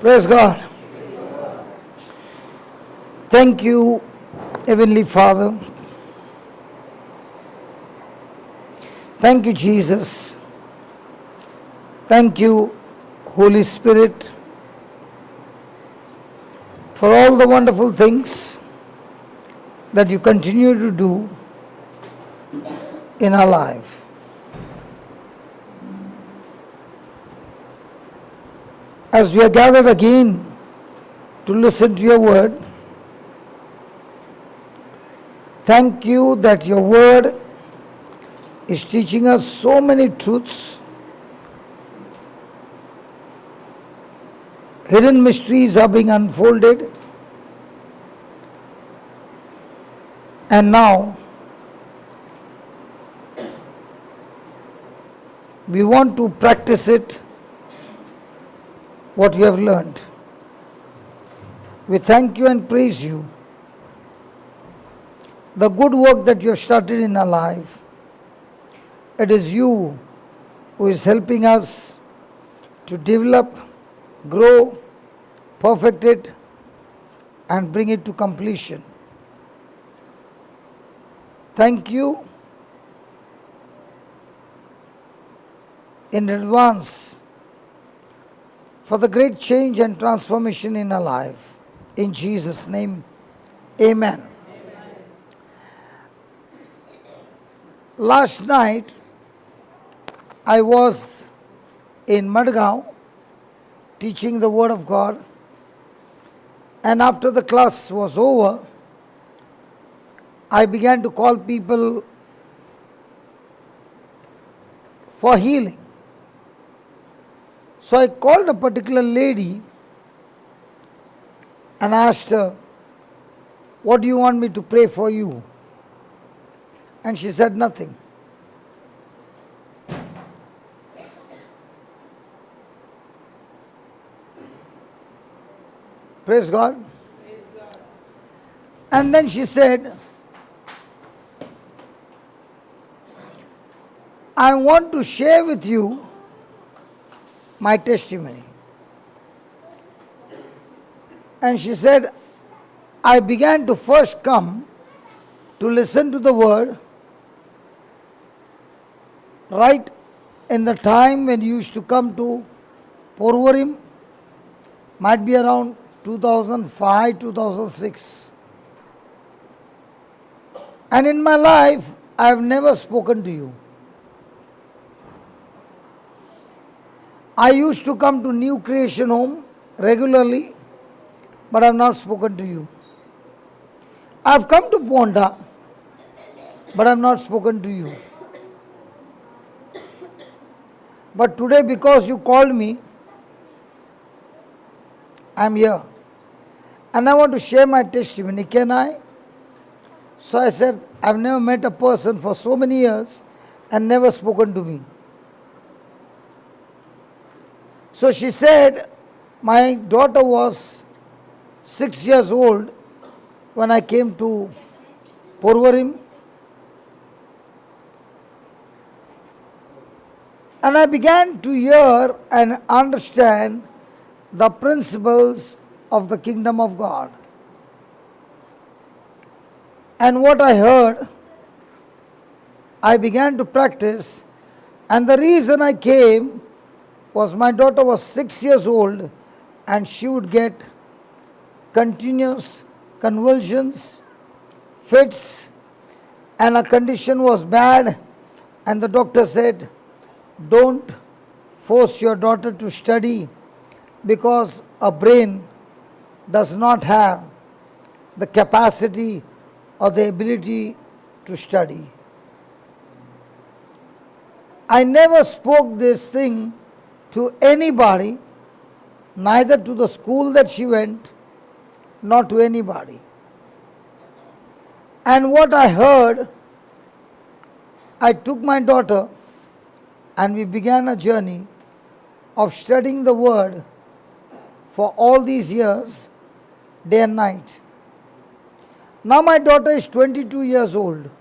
Praise God. Thank you, Heavenly Father. Thank you, Jesus. Thank you, Holy Spirit, for all the wonderful things that you continue to do in our life. As we are gathered again to listen to your word, thank you that your word is teaching us so many truths. Hidden mysteries are being unfolded. And now, we want to practice it, what we have learned. We thank you and praise you. The good work that you have started in our life, it is you who is helping us to develop, grow, perfect it, and bring it to completion. Thank you in advance for the great change and transformation in our life. In Jesus' name, amen. Last night, I was in Madgaon teaching the Word of God, and after the class was over, I began to call people for healing. So I called a particular lady and asked her, "What do you want me to pray for you?" And she said nothing. Praise God. And then she said, "I want to share with you my testimony." And she said, "I began to first come to listen to the word right in the time when you used to come to Porvarim, might be around 2005, 2006. And in my life, I have never spoken to you. I used to come to New Creation Home regularly, but I have not spoken to you. I have come to Ponda, but I have not spoken to you. But today, because you called me, I am here. And I want to share my testimony. Can I?" So I said, "I've never met a person for so many years and never spoken to me." So she said, "My daughter was 6 years old when I came to Porvarim. And I began to hear and understand the principles of the kingdom of God. And what I heard, I began to practice. And the reason I came was my daughter was 6 years old and she would get continuous convulsions, fits, and her condition was bad. And the doctor said, don't force your daughter to study because her brain does not have the capacity or the ability to study. I never spoke this thing to anybody, neither to the school that she went, nor to anybody. And what I heard, I took my daughter and we began a journey of studying the Word for all these years, day and night. Now my daughter is 22 years old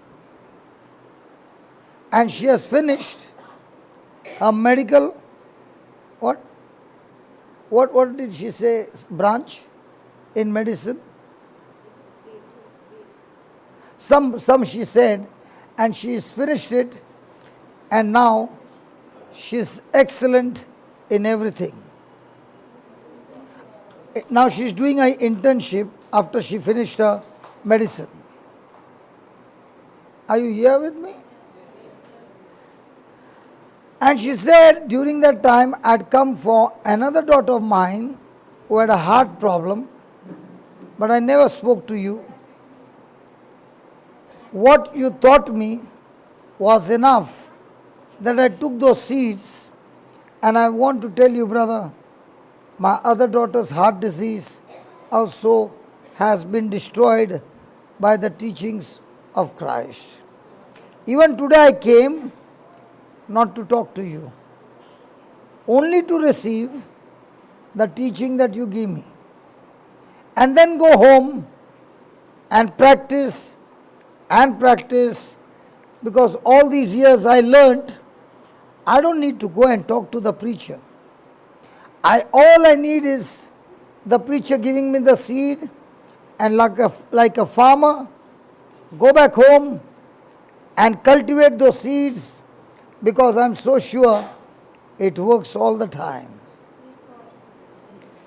and she has finished her medical What did she say? Branch in medicine? Some she said, and she's finished it, and now she's excellent in everything. Now she's doing an internship after she finished her medicine. Are you here with me? And she said during that time I'd come for another daughter of mine who had a heart problem, but I never spoke to you. What you taught me was enough that I took those seeds, and I want to tell you, brother, my other daughter's heart disease also has been destroyed by the teachings of Christ. Even today I came not to talk to you, only to receive the teaching that you give me, and then go home and practice, because all these years I learned I don't need to go and talk to the preacher. All I need is the preacher giving me the seed, and like a farmer, go back home and cultivate those seeds, because I'm so sure it works all the time.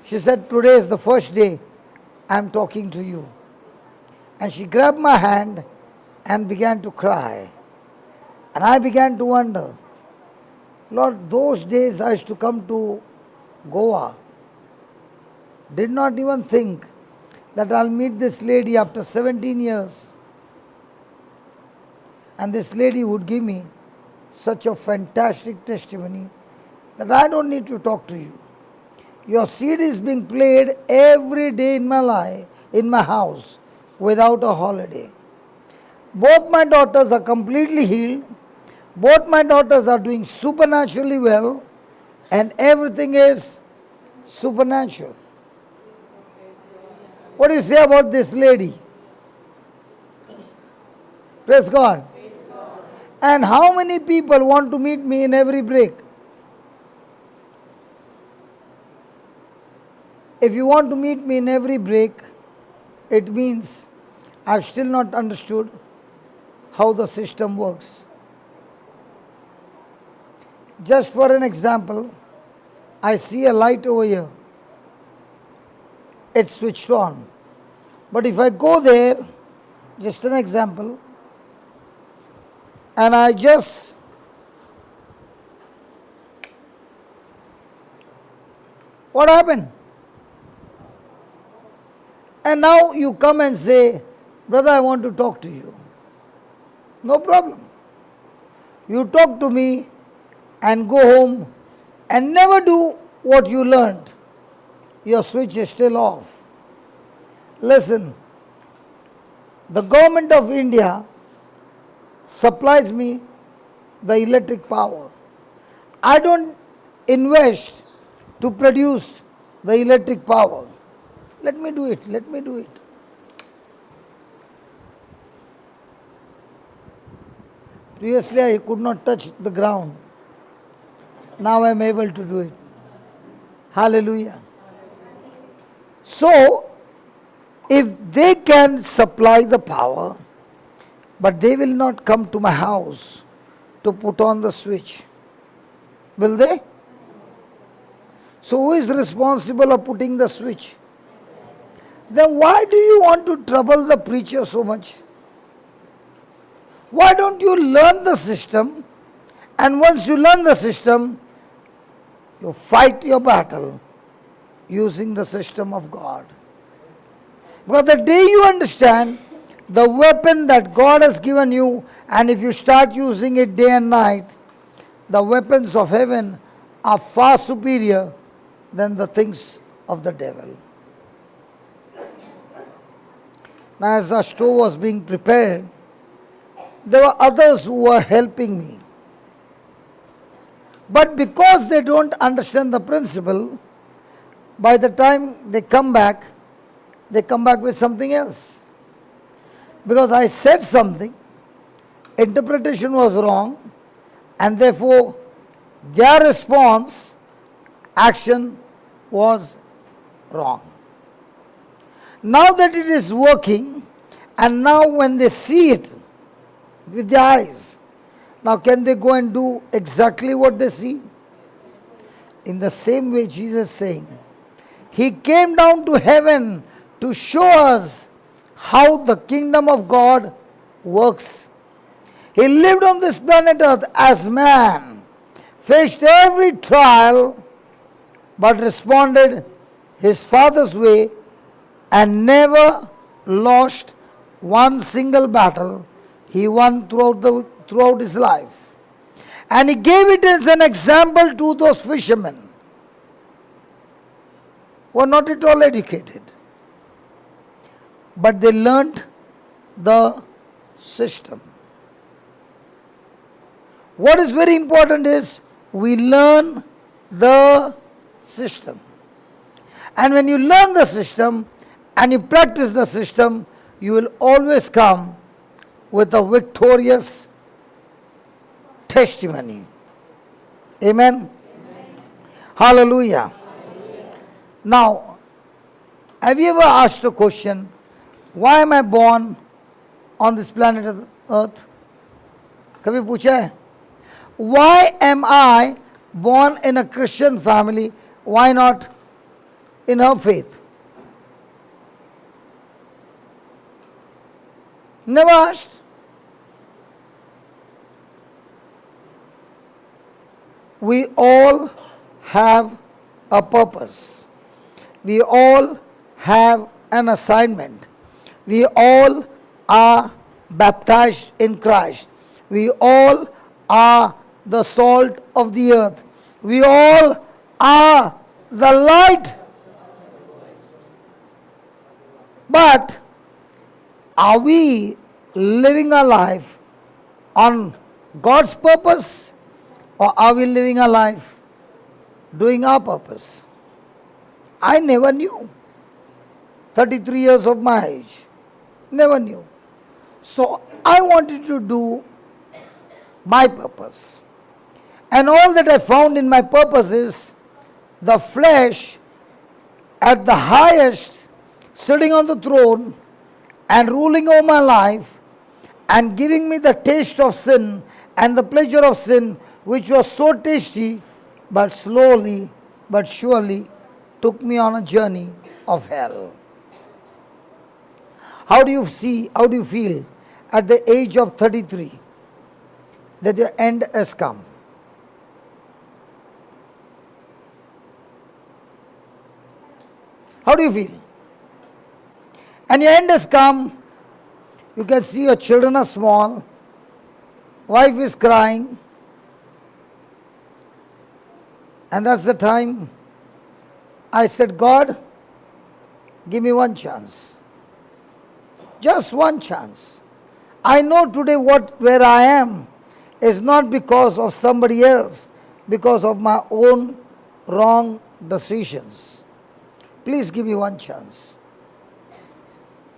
She said, today is the first day I'm talking to you. And she grabbed my hand and began to cry. And I began to wonder, Lord, those days I used to come to Goa, did not even think that I'll meet this lady after 17 years. And this lady would give me such a fantastic testimony that I don't need to talk to you. Your seed is being played every day in my life, in my house, without a holiday. Both my daughters are completely healed. Both my daughters are doing supernaturally well, and everything is supernatural. What do you say about this lady? Praise God. And how many people want to meet me in every break? If you want to meet me in every break, it means I've still not understood how the system works. Just for an example, I see a light over here. It's switched on. But if I go there, just an example, and I just what happened? And now you come and say, brother, I want to talk to you. No problem. You talk to me and go home and never do what you learned. Your switch is still off. Listen, the government of India supplies me the electric power. I don't invest to produce the electric power. Let me do it. Let me do it. Previously I could not touch the ground. Now I am able to do it. Hallelujah. So, if they can supply the power, but they will not come to my house to put on the switch, will they? So who is responsible of putting the switch? Then why do you want to trouble the preacher so much? Why don't you learn the system, and once you learn the system, you fight your battle using the system of God. Because the day you understand the weapon that God has given you, and if you start using it day and night, the weapons of heaven are far superior than the things of the devil. Now, as our stove was being prepared, there were others who were helping me. But because they don't understand the principle, by the time they come back with something else. Because I said something, interpretation was wrong, and therefore their response, action was wrong. Now that it is working, and now when they see it with their eyes, now can they go and do exactly what they see? In the same way, Jesus is saying, He came down to heaven to show us how the kingdom of God works. He lived on this planet earth as man, faced every trial, but responded His Father's way and never lost one single battle He won throughout His life. And He gave it as an example to those fishermen who were not at all educated, but they learnt the system. What is very important is we learn the system. And when you learn the system and you practice the system, you will always come with a victorious testimony. Amen? Hallelujah. Now, have you ever asked a question, why am I born on this planet earth? कभी पूछा है? Why am I born in a Christian family? Why not in her faith? Never asked. We all have a purpose. We all have an assignment. We all are baptized in Christ. We all are the salt of the earth. We all are the light. But are we living our life on God's purpose, or are we living our life doing our purpose? I never knew. 33 years of my age. Never knew. So I wanted to do my purpose. And all that I found in my purpose is the flesh at the highest, sitting on the throne and ruling over my life and giving me the taste of sin and the pleasure of sin, which was so tasty, but slowly but surely took me on a journey of hell. How do you feel at the age of 33 that your end has come? How do you feel? And your end has come. You can see your children are small, wife is crying, and that's the time I said, God, give me one chance. Just one chance. I know today where I am is not because of somebody else, because of my own wrong decisions. Please give me one chance.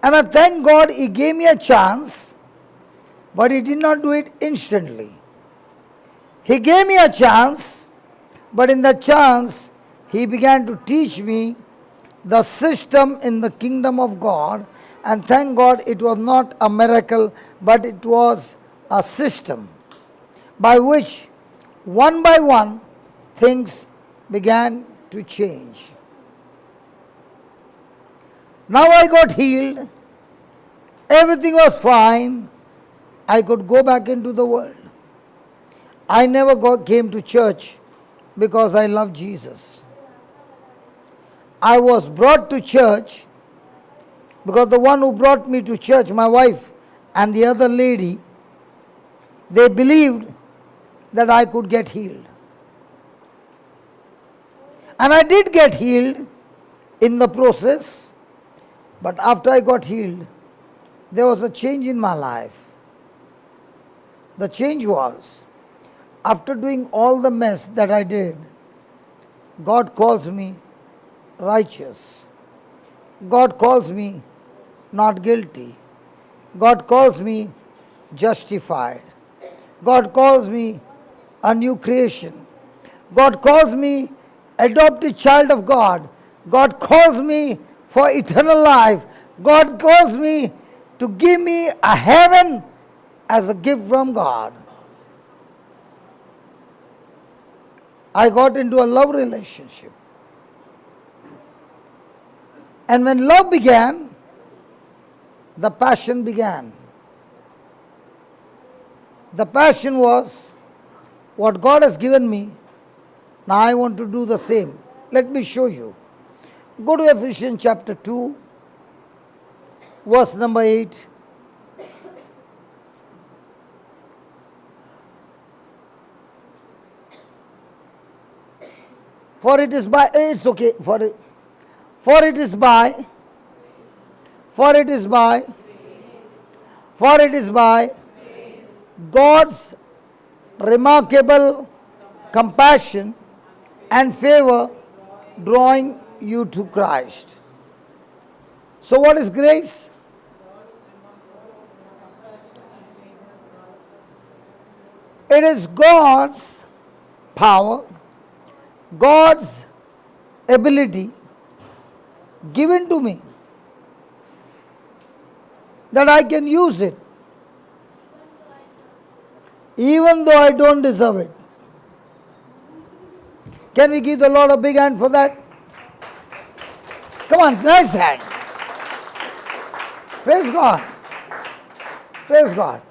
And I thank God He gave me a chance, but He did not do it instantly. He gave me a chance, but in that chance, He began to teach me the system in the kingdom of God. And thank God it was not a miracle, but it was a system by which one by one things began to change. Now I got healed. Everything was fine. I could go back into the world. I never came to church because I love Jesus. I was brought to church because the one who brought me to church, my wife and the other lady, they believed that I could get healed. And I did get healed in the process, but after I got healed, there was a change in my life. The change was, after doing all the mess that I did, God calls me righteous. God calls me not guilty. God calls me justified. God calls me a new creation. God calls me adopted child of God. God calls me for eternal life. God calls me to give me a heaven as a gift from God. I got into a love relationship. And when love began, the passion began. The passion was, what God has given me, now I want to do the same. Let me show you. Go to Ephesians chapter 2, verse number 8. For it is by, it's okay, for it is by God's remarkable compassion and favor drawing you to Christ. So what is grace? It is God's power, God's ability given to me, that I can use it even though I don't deserve it. Can we give the Lord a big hand for that? Come on, nice hand. Praise God. Praise God.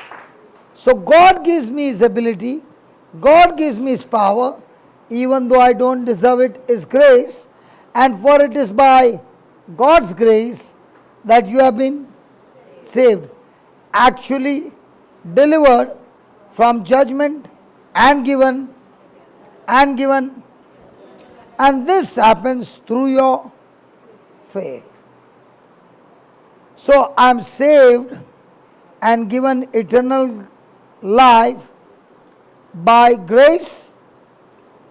So God gives me His ability, God gives me His power, even though I don't deserve it, is grace. And for it is by God's grace that you have been saved, actually delivered from judgment and given, and this happens through your faith. So I am saved and given eternal life by grace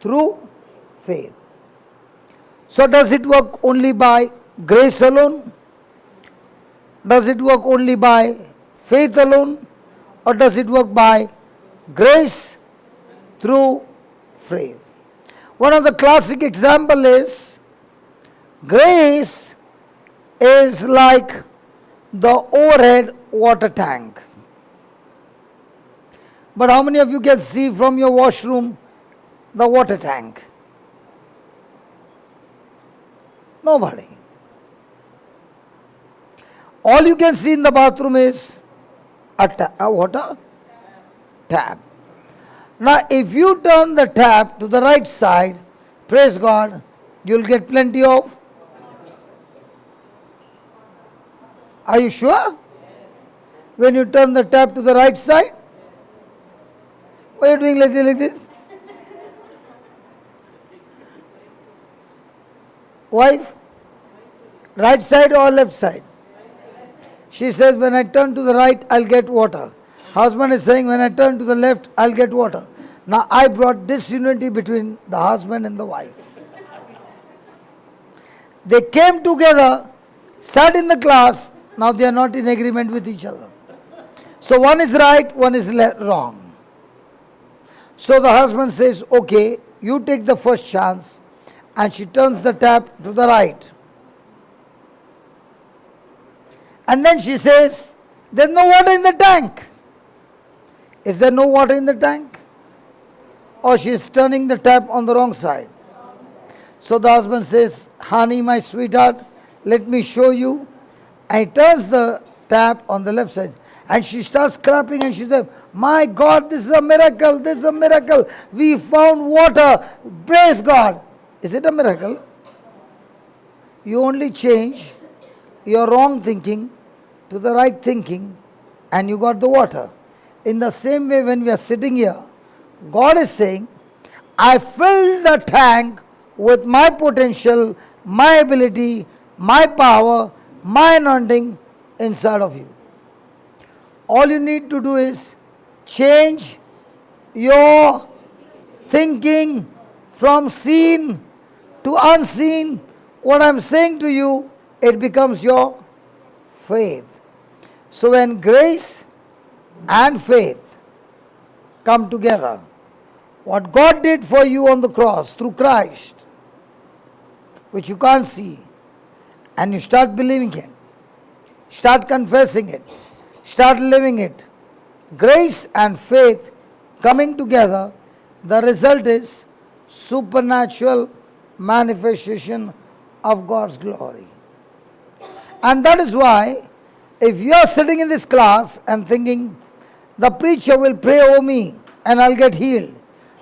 through faith. So does it work only by grace alone? Does it work only by faith alone? Or does it work by grace through faith? One of the classic example is, grace is like the overhead water tank. But how many of you can see from your washroom the water tank? Nobody. All you can see in the bathroom is a water tap. Now, if you turn the tap to the right side, praise God, you'll get plenty of. Are you sure? When you turn the tap to the right side? Why are you doing like this? Wife? Right side or left side? She says, when I turn to the right, I'll get water. Husband is saying, when I turn to the left, I'll get water. Now I brought disunity between the husband and the wife. They came together, sat in the class, now they are not in agreement with each other. So one is right, one is wrong. So the husband says, okay, you take the first chance, and she turns the tap to the right. And then she says, there's no water in the tank. Is there no water in the tank? Or she's turning the tap on the wrong side. So the husband says, honey, my sweetheart, let me show you. And he turns the tap on the left side. And she starts clapping and she says, my God, this is a miracle, this is a miracle. We found water. Praise God. Is it a miracle? You only change your wrong thinking to the right thinking and you got the water. In the same way, when we are sitting here, God is saying, I filled the tank with my potential, my ability, my power, my anointing inside of you. All you need to do is change your thinking from seen to unseen. What I'm saying to you, it becomes your faith. So when grace and faith come together, what God did for you on the cross through Christ, which you can't see, and you start believing it, start confessing it, start living it, grace and faith coming together, the result is supernatural manifestation of God's glory. And that is why, if you are sitting in this class and thinking, the preacher will pray over me and I'll get healed,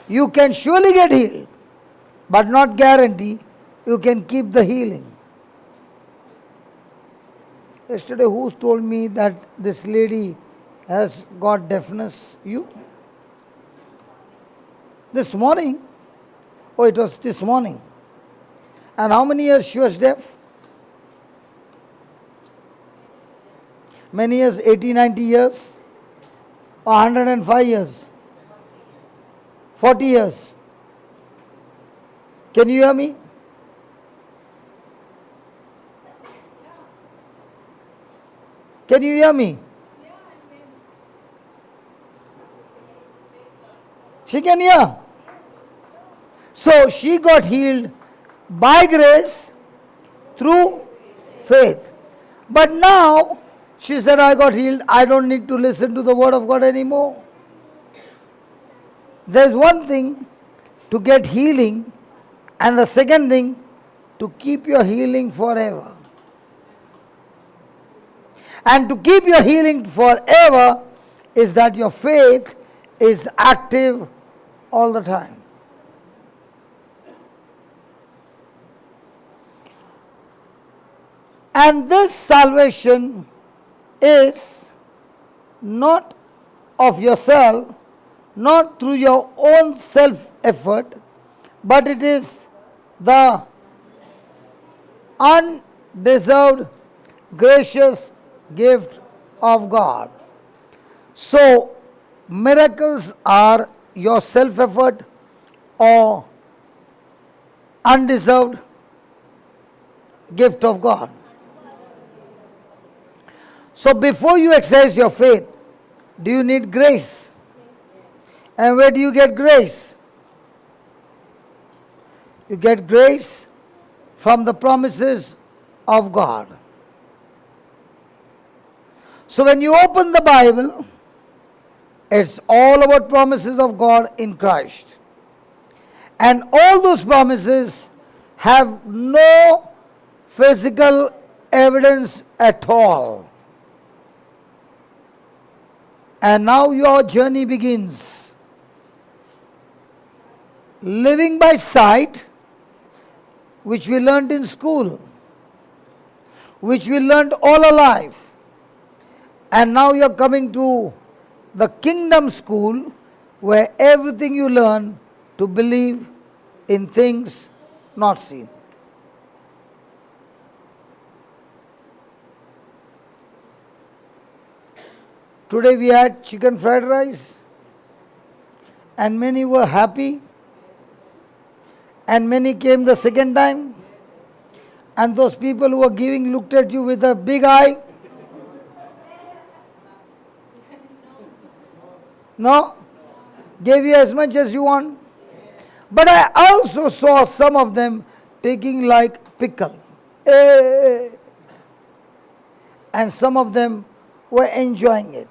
you can surely get healed, but not guarantee you can keep the healing. Yesterday, who told me that this lady has got deafness? You? This morning? Oh, it was this morning. And how many years she was deaf? Many years, 80, 90 years? Or 105 years? 40 years? Can you hear me? Can you hear me? She can hear. So she got healed by grace through faith. But now she said, I got healed. I don't need to listen to the word of God anymore. There's one thing to get healing, and the second thing to keep your healing forever. And to keep your healing forever is that your faith is active all the time. And this salvation is not of yourself, not through your own self-effort, but it is the undeserved, gracious gift of God. So, miracles are your self-effort or undeserved gift of God. So, before you exercise your faith, do you need grace? And where do you get grace? You get grace from the promises of God. So when you open the Bible, it's all about promises of God in Christ. And all those promises have no physical evidence at all. And now your journey begins. Living by sight, which we learned in school, which we learned all our life. And now you're coming to the kingdom school, where everything you learn to believe in things not seen. Today we had chicken fried rice, and many were happy, and many came the second time, and those people who were giving looked at you with a big eye. No? Gave you as much as you want. But I also saw some of them taking like pickle. And some of them were enjoying it.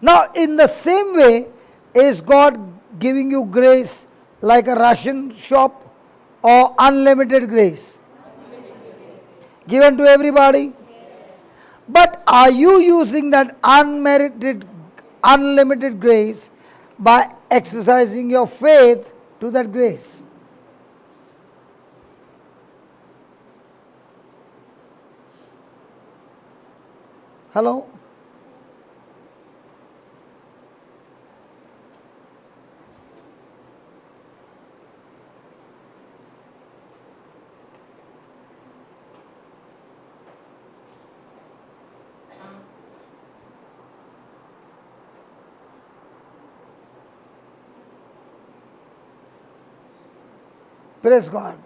Now, in the same way, is God giving you grace like a ration shop or unlimited grace? Given to everybody? But are you using that unlimited grace by exercising your faith to that grace? Hello? Praise God.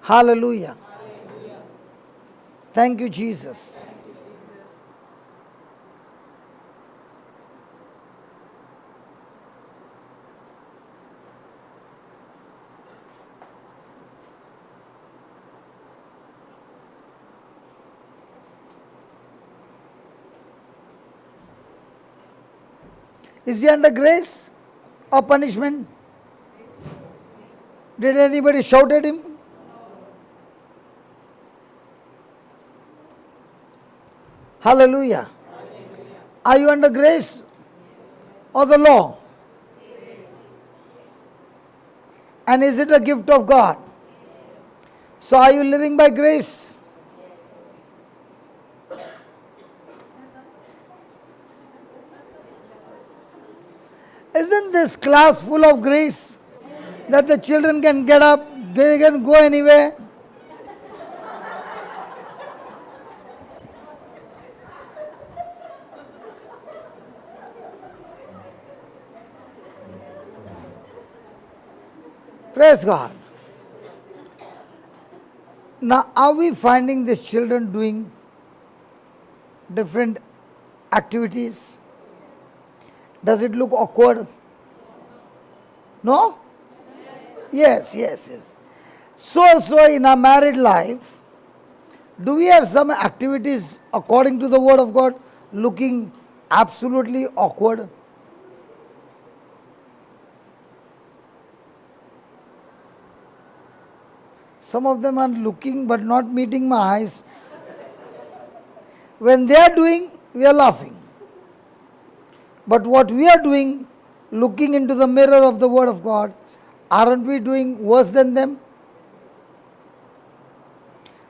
Hallelujah. Thank you, Jesus. Is he under grace or punishment? Did anybody shout at him? Hallelujah. Are you under grace or the law? And is it a gift of God? So are you living by grace? Isn't this class full of grace that the children can get up, they can go anywhere? Praise God. Now, are we finding these children doing different activities? Does it look awkward? No? Yes, yes, yes. So also in our married life, do we have some activities according to the Word of God looking absolutely awkward? Some of them are looking but not meeting my eyes. When they are doing, we are laughing. But what we are doing, looking into the mirror of the Word of God, aren't we doing worse than them?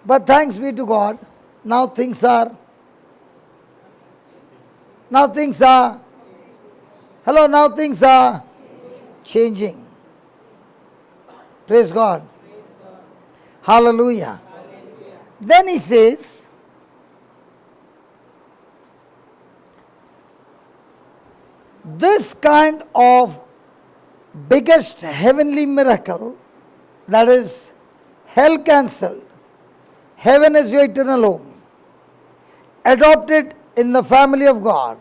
But thanks be to God, now things are changing. Praise God. Hallelujah. Then he says, this kind of biggest heavenly miracle, that is hell cancelled, heaven is your eternal home, adopted in the family of God.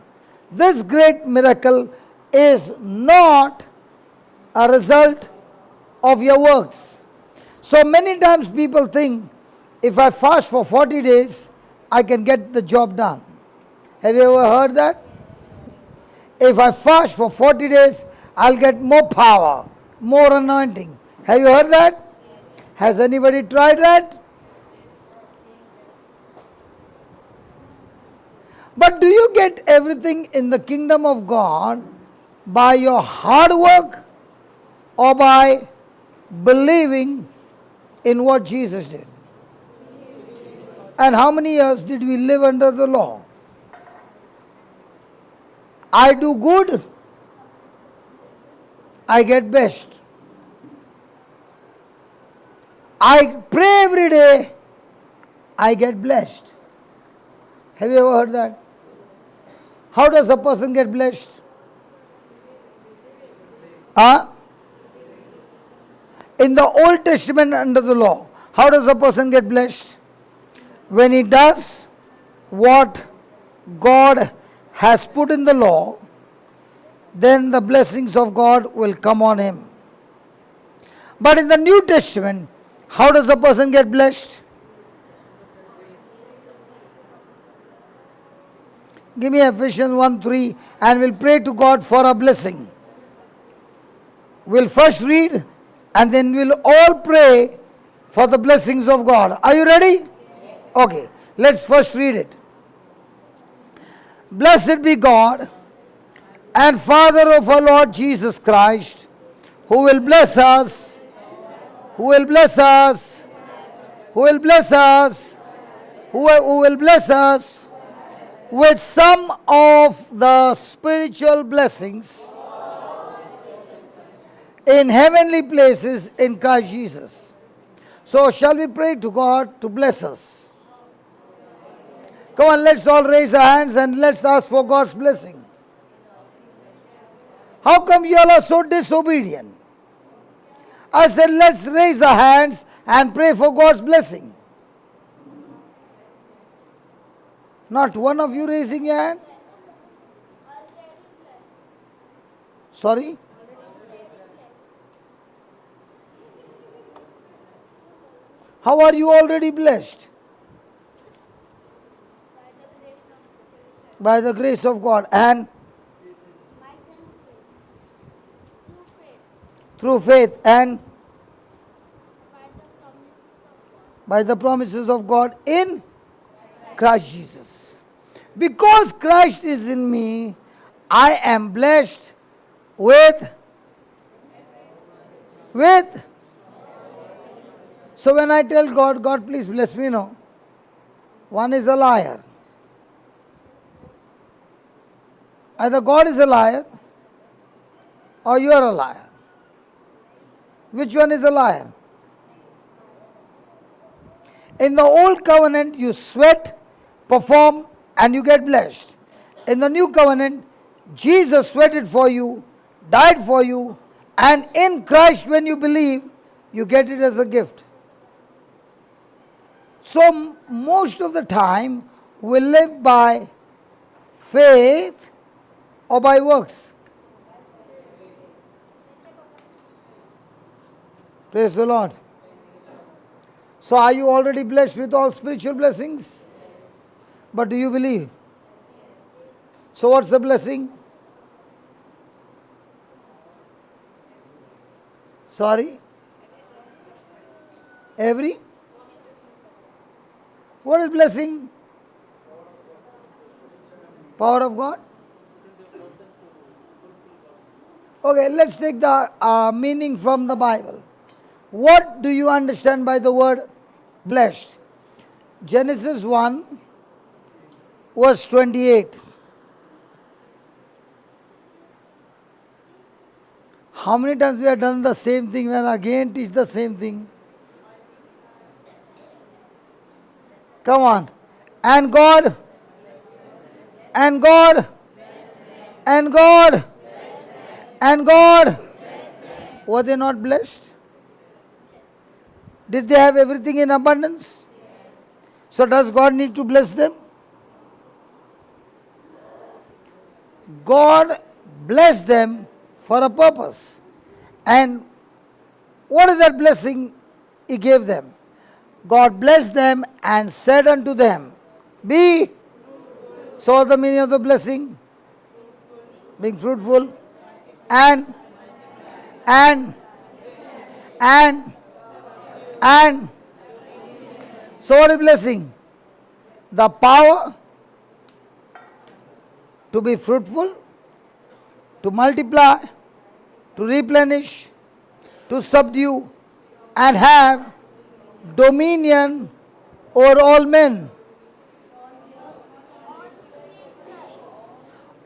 This great miracle is not a result of your works. So many times people think, if I fast for 40 days, I can get the job done. Have you ever heard that? If I fast for 40 days, I'll get more power, more anointing. Have you heard that? Has anybody tried that? But do you get everything in the kingdom of God by your hard work or by believing in what Jesus did? And how many years did we live under the law? I do good, I get best. I pray every day, I get blessed. Have you ever heard that? How does a person get blessed? In the Old Testament under the law, how does a person get blessed? When he does what God has put in the law, then the blessings of God will come on him. But in the New Testament, how does a person get blessed? Give me Ephesians 1:3 and we'll pray to God for a blessing. We'll first read and then we'll all pray for the blessings of God. Are you ready? Okay, let's first read it. Blessed be God and Father of our Lord Jesus Christ, who will bless us, who will bless us, who will bless us, who will bless us with some of the spiritual blessings in heavenly places in Christ Jesus. So shall we pray to God to bless us? Come on, let's all raise our hands and let's ask for God's blessing. How come you all are so disobedient? I said, let's raise our hands and pray for God's blessing. Not one of you raising your hand? Sorry? How are you already blessed? By the grace of God. And through faith and by the promises of God in Christ Jesus. Because Christ is in me, I am blessed with. So when I tell God, God please bless me, no. One is a liar. Either God is a liar or you are a liar. Which one is a liar? In the old covenant, you sweat, perform, and you get blessed. In the new covenant, Jesus sweated for you, died for you, and in Christ, when you believe, you get it as a gift. So, most of the time, we live by faith or by works. Praise the Lord. So are you already blessed with all spiritual blessings? But do you believe? So what's the blessing? Sorry? Every? What is blessing? Power of God? Okay, let's take the meaning from the Bible. What do you understand by the word blessed? Genesis 1, verse 28. How many times we have done the same thing when again teach the same thing? Come on. And God, and God, and God, and God. Were they not blessed? Did they have everything in abundance? So does God need to bless them? God blessed them for a purpose. And what is that blessing He gave them? God blessed them and said unto them, be. So the meaning of the blessing? Being fruitful and so what is blessing? The power to be fruitful, to multiply, to replenish, to subdue, and have dominion over all men.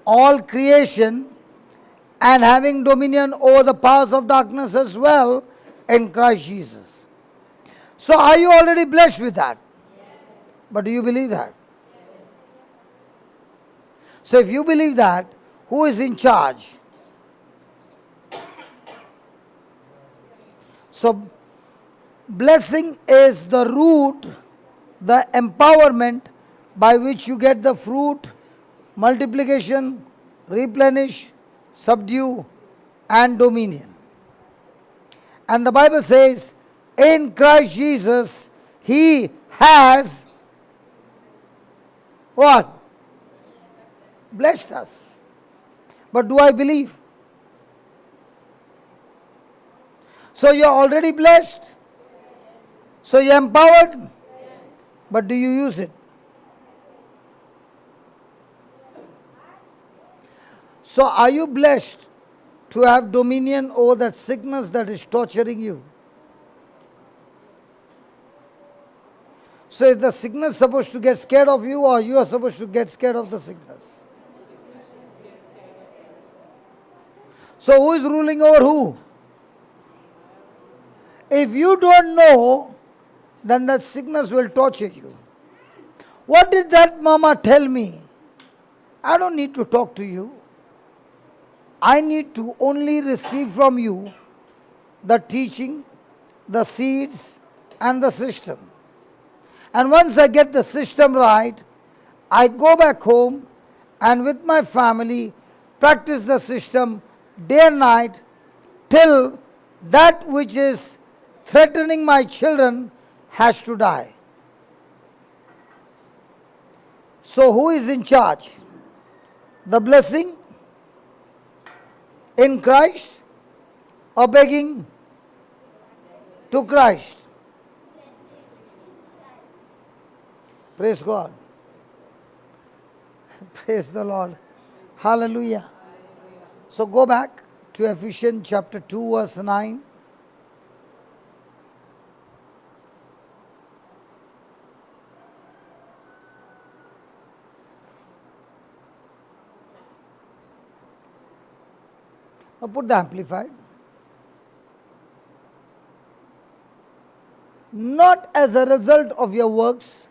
All creation, and having dominion over the powers of darkness as well in Christ Jesus. So are you already blessed with that? Yes. But do you believe that? Yes. So if you believe that, who is in charge? So blessing is the root, the empowerment by which you get the fruit, multiplication, replenish, subdue, and dominion. And the Bible says, in Christ Jesus, He has what? Blessed us. But do I believe? So you are already blessed. So you are empowered. But do you use it? So are you blessed to have dominion over that sickness that is torturing you? So is the sickness supposed to get scared of you, or you are supposed to get scared of the sickness? So who is ruling over who? If you don't know, then that sickness will torture you. What did that mama tell me? I don't need to talk to you. I need to only receive from you the teaching, the seeds, and the system. And once I get the system right, I go back home and with my family practice the system day and night till that which is threatening my children has to die. So who is in charge? The blessing in Christ or begging to Christ. Praise God. Praise the Lord. Hallelujah. So go back to Ephesians chapter 2 verse 9. Now put the Amplified. Not as a result of your works,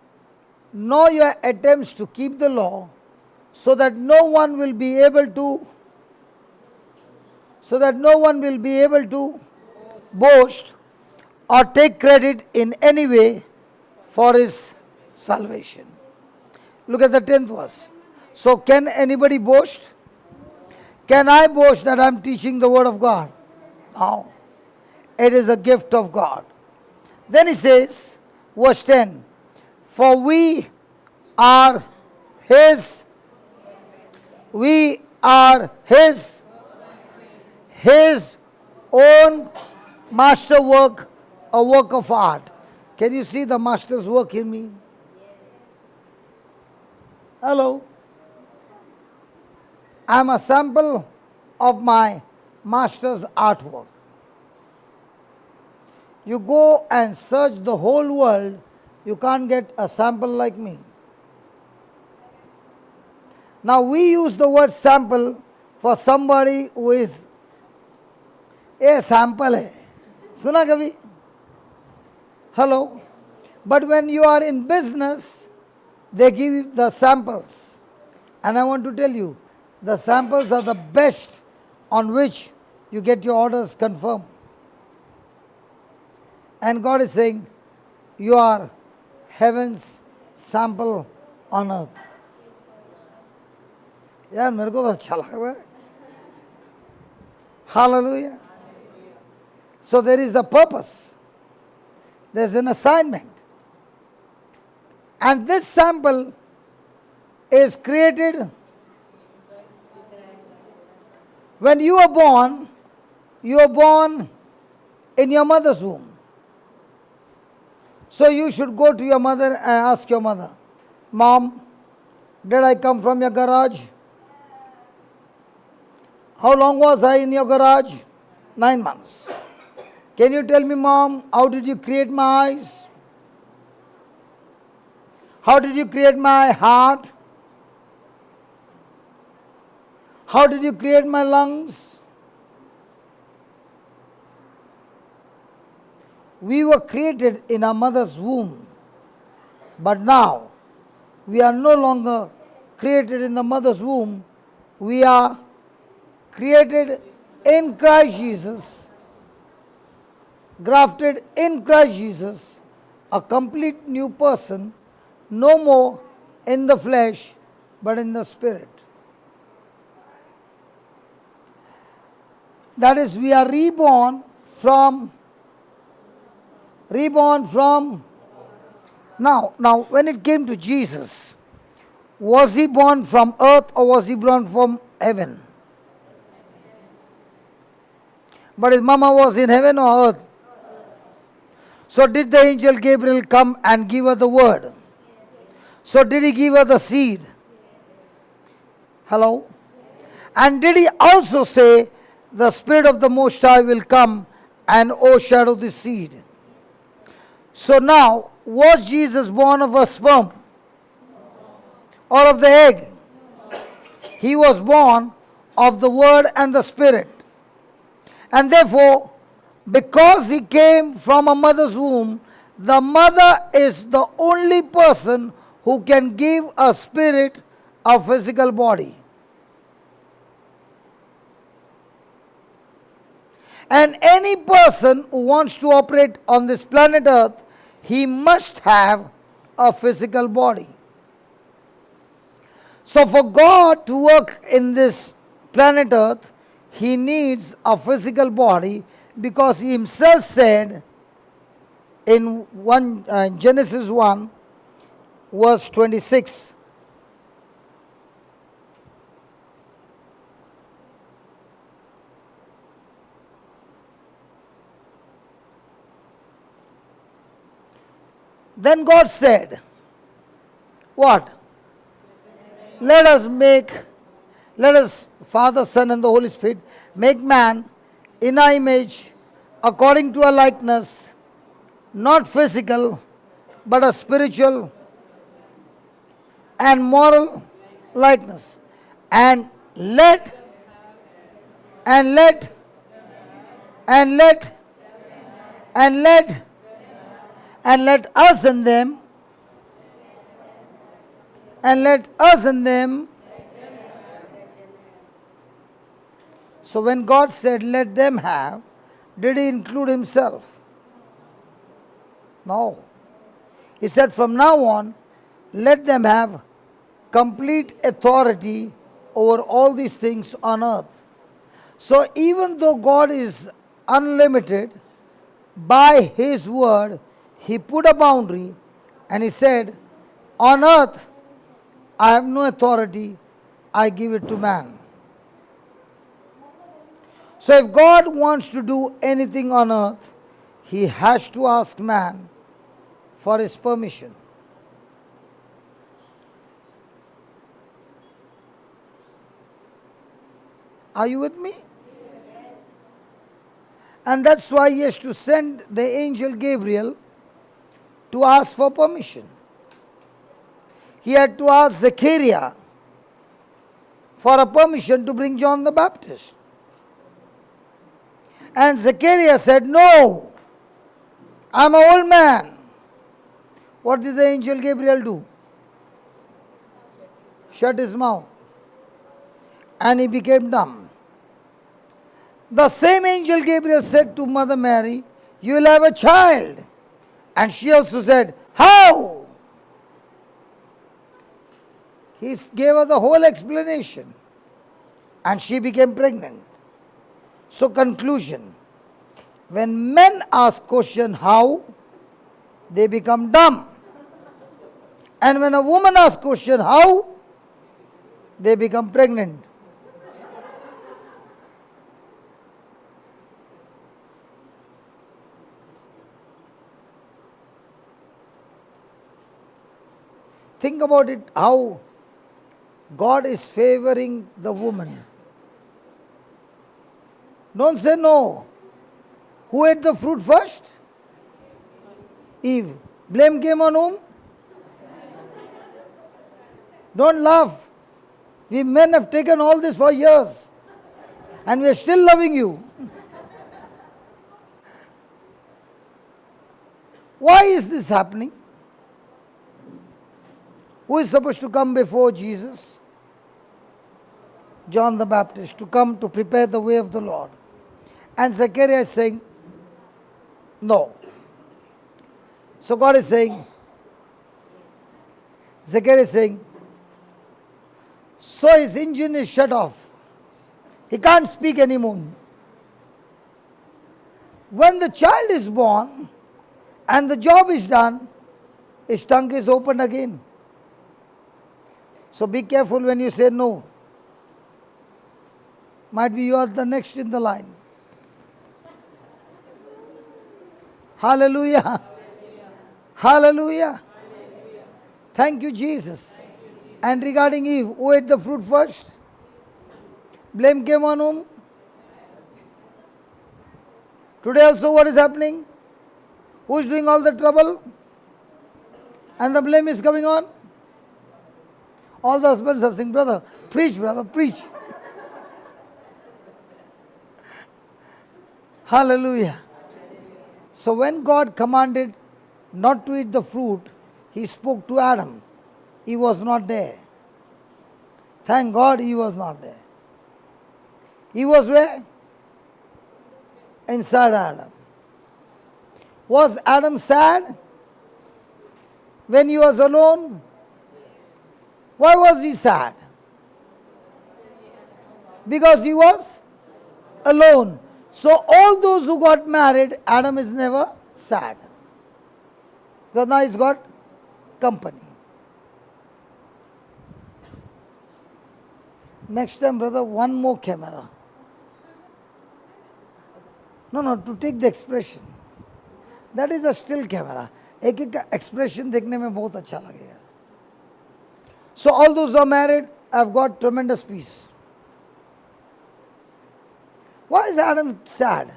nor your attempts to keep the law, so that no one will be able to boast or take credit in any way for his salvation. Look at the 10th verse. So can anybody boast? Can I boast that I am teaching the word of God? No. It is a gift of God. Then he says, verse 10, for we are his own masterwork, a work of art. Can you see the master's work in me? Hello. I am a sample of my master's artwork. You go and search the whole world, you can't get a sample like me. Now we use the word sample for somebody who is a sample hai. Suna kabhi? Hello? But when you are in business, they give you the samples. And I want to tell you, the samples are the best on which you get your orders confirmed. And God is saying, you are heaven's sample on earth. यार मेरे को तो अच्छा लग रहा है. Hallelujah. So there is a purpose. There is an assignment. And this sample is created when you are born in your mother's womb. So you should go to your mother and ask your mother, Mom, did I come from your garage? How long was I in your garage? 9 months. Can you tell me, Mom, how did you create my eyes? How did you create my heart? How did you create my lungs? We were created in our mother's womb, but now we are no longer created in the mother's womb. We are created in Christ Jesus, grafted in Christ Jesus, a complete new person, no more in the flesh, but in the spirit. That is, we are reborn from. Now, when it came to Jesus, was he born from earth or was he born from heaven? But his mama was in heaven or earth? So did the angel Gabriel come and give her the word? So did he give her the seed? Hello? And did he also say, the Spirit of the Most High will come and overshadow the seed? So now, was Jesus born of a sperm or of the egg? He was born of the Word and the Spirit. And therefore, because he came from a mother's womb, the mother is the only person who can give a spirit a physical body. And any person who wants to operate on this planet Earth, he must have a physical body. So for God to work in this planet Earth, he needs a physical body, because he himself said in Genesis 1, verse 26, Then God said, what? Let us, Father, Son, and the Holy Spirit, make man in our image, according to our likeness, not physical, but a spiritual and moral likeness. And let and let and let and let and let us in them and let us in them. So when God said let them have, did he include himself? No. He said from now on, let them have complete authority over all these things on earth. So even though God is unlimited, by his word, he put a boundary and he said, on earth, I have no authority, I give it to man. So if God wants to do anything on earth, he has to ask man for his permission. Are you with me? And that's why he has to send the angel Gabriel to ask for permission. He had to ask Sequeira for a permission to bring John the Baptist. And Sequeira said, no, I'm an old man. What did the angel Gabriel do? Shut his mouth. And he became dumb. The same angel Gabriel said to Mother Mary, you will have a child. And she also said, how? He gave her the whole explanation. And she became pregnant. So conclusion, when men ask question how, they become dumb. And when a woman asks question how, they become pregnant. Think about it, how God is favoring the woman. Don't say no. Who ate the fruit first? Eve. Blame came on whom? Don't laugh. We men have taken all this for years. And we are still loving you. Why is this happening? Who is supposed to come before Jesus? John the Baptist, to come to prepare the way of the Lord. And Sequeira is saying, no. So God is saying, Sequeira is saying, so his engine is shut off. He can't speak anymore. When the child is born and the job is done, his tongue is open again. So be careful when you say no. Might be you are the next in the line. Hallelujah. Hallelujah. Hallelujah. Thank you, Jesus. And regarding Eve, who ate the fruit first? Blame came on whom? Today also what is happening? Who is doing all the trouble? And the blame is coming on? All the husbands are saying, brother, preach, preach. Hallelujah. So when God commanded not to eat the fruit, he spoke to Adam. He was not there. Thank God he was not there. He was where? Inside Adam. Was Adam sad when he was alone? Why was he sad? Because he was alone. So all those who got married, Adam is never sad. Because now he's got company. Next time, brother, one more camera. No, to take the expression. That is a still camera. एक एक का expression देखने में बहुत अच्छा लगेगा. So all those who are married have got tremendous peace. Why is Adam sad?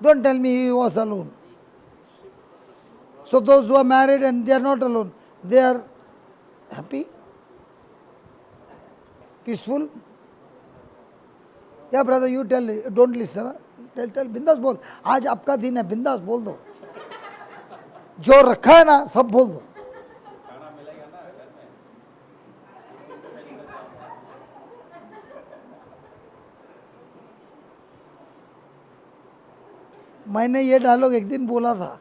Don't tell me he was alone. So those who are married and they are not alone, they are happy, peaceful. Yeah, brother, you tell, don't listen. Huh? Tell, बिंदास बोल. आज आपका दिन है, बिंदास बोल दो. जो रखा है ना, सब बोल दो. मैंने ये डायलॉग एक दिन बोला था.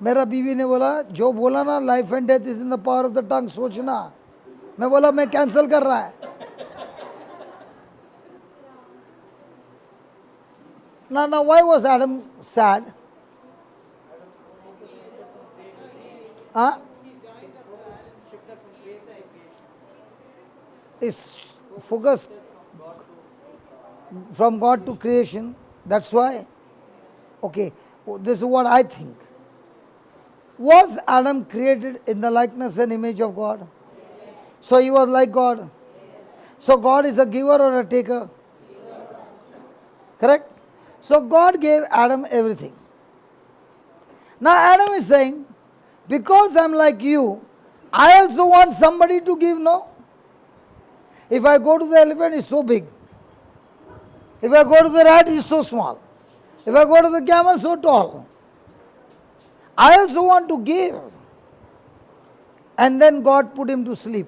मेरा बीवी ने बोला, जो बोला ना, life and death is in the power of the tongue, सोचना. मैं बोला, मैं कैंसिल कर रहा है. Now, why was Adam sad? Huh? Is focus from God to creation. That's why. Okay, this is what I think. Was Adam created in the likeness and image of God? So he was like God. So God is a giver or a taker? Correct? So God gave Adam everything. Now Adam is saying, because I'm like you, I also want somebody to give, no? If I go to the elephant, it's so big. If I go to the rat, it's so small. If I go to the camel, so tall. I also want to give. And then God put him to sleep.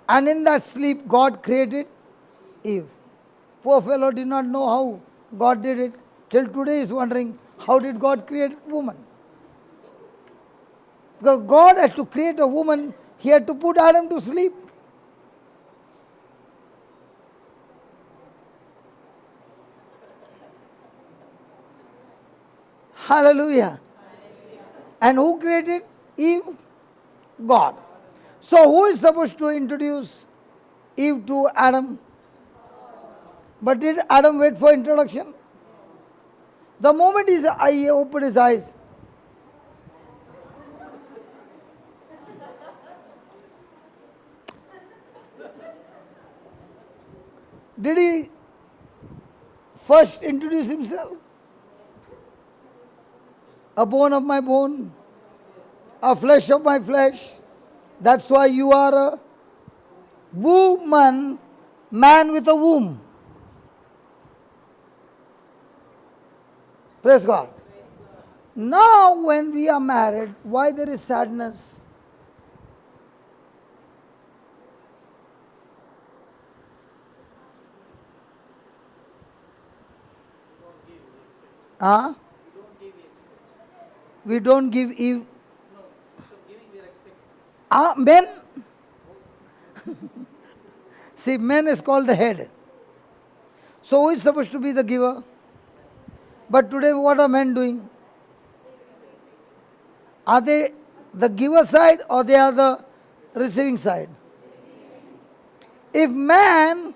And in that sleep, God created Eve. Poor fellow did not know how God did it. Till today he is wondering, how did God create woman? Because God had to create a woman, he had to put Adam to sleep. Hallelujah. And who created Eve? God. So who is supposed to introduce Eve to Adam? But did Adam wait for introduction? The moment he opened his eyes, did he first introduce himself? A bone of my bone, a flesh of my flesh. That's why you are a woman, man with a womb. Praise God. Now when we are married, why there is sadness? Huh? We don't give Eve. Men? See, men is called the head. So who is supposed to be the giver? But today what are men doing? Are they the giver side or they are the receiving side? If man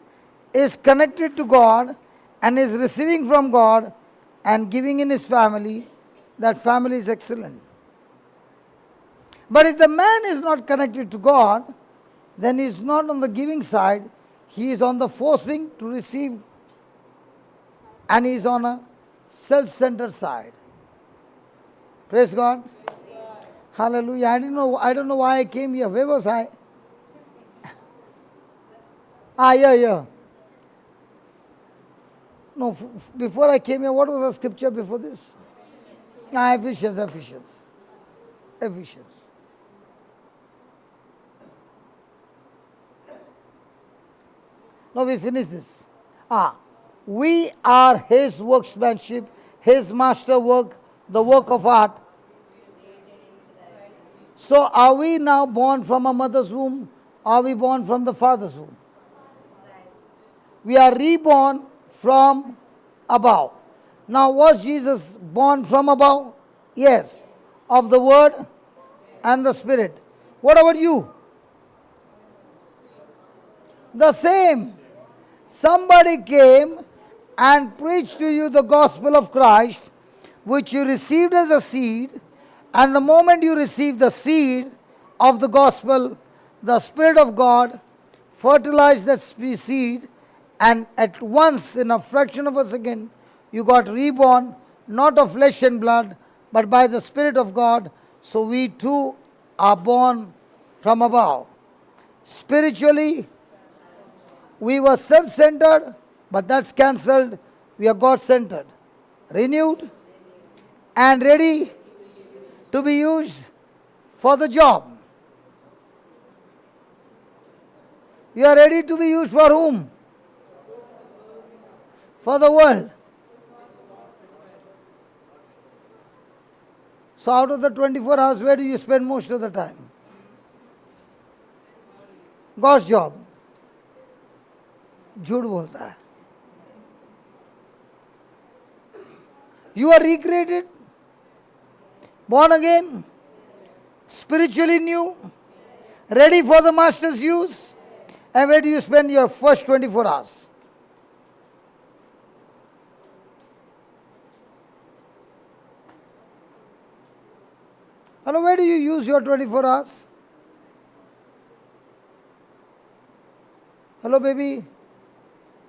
is connected to God and is receiving from God and giving in his family, that family is excellent. But if the man is not connected to God, then he is not on the giving side, he is on the forcing to receive, and he is on a self-centered side. Praise God. Hallelujah. I don't know why I came here. Where was I? Yeah. No, before I came here, what was the scripture before this? Ephesians. Now we finish this. We are his workmanship, his masterwork, the work of art. So are we now born from a mother's womb? Are we born from the father's womb? We are reborn from above. Now was Jesus born from above? Yes. Of the word and the spirit. What about you? The same. Somebody came and preach to you the gospel of Christ, which you received as a seed, and the moment you receive the seed of the gospel, the Spirit of God fertilized that seed, and at once, in a fraction of a second, you got reborn, not of flesh and blood, but by the Spirit of God. So we too are born from above. Spiritually, we were self-centered, but that's cancelled. We are God-centered, renewed, and ready to be used for the job. You are ready to be used for whom? For the world. So out of the 24 hours, where do you spend most of the time? God's job. झूठ बोलता है. You are recreated, born again, spiritually new, ready for the master's use. And where do you spend your first 24 hours? Hello, where do you use your 24 hours? Hello, baby.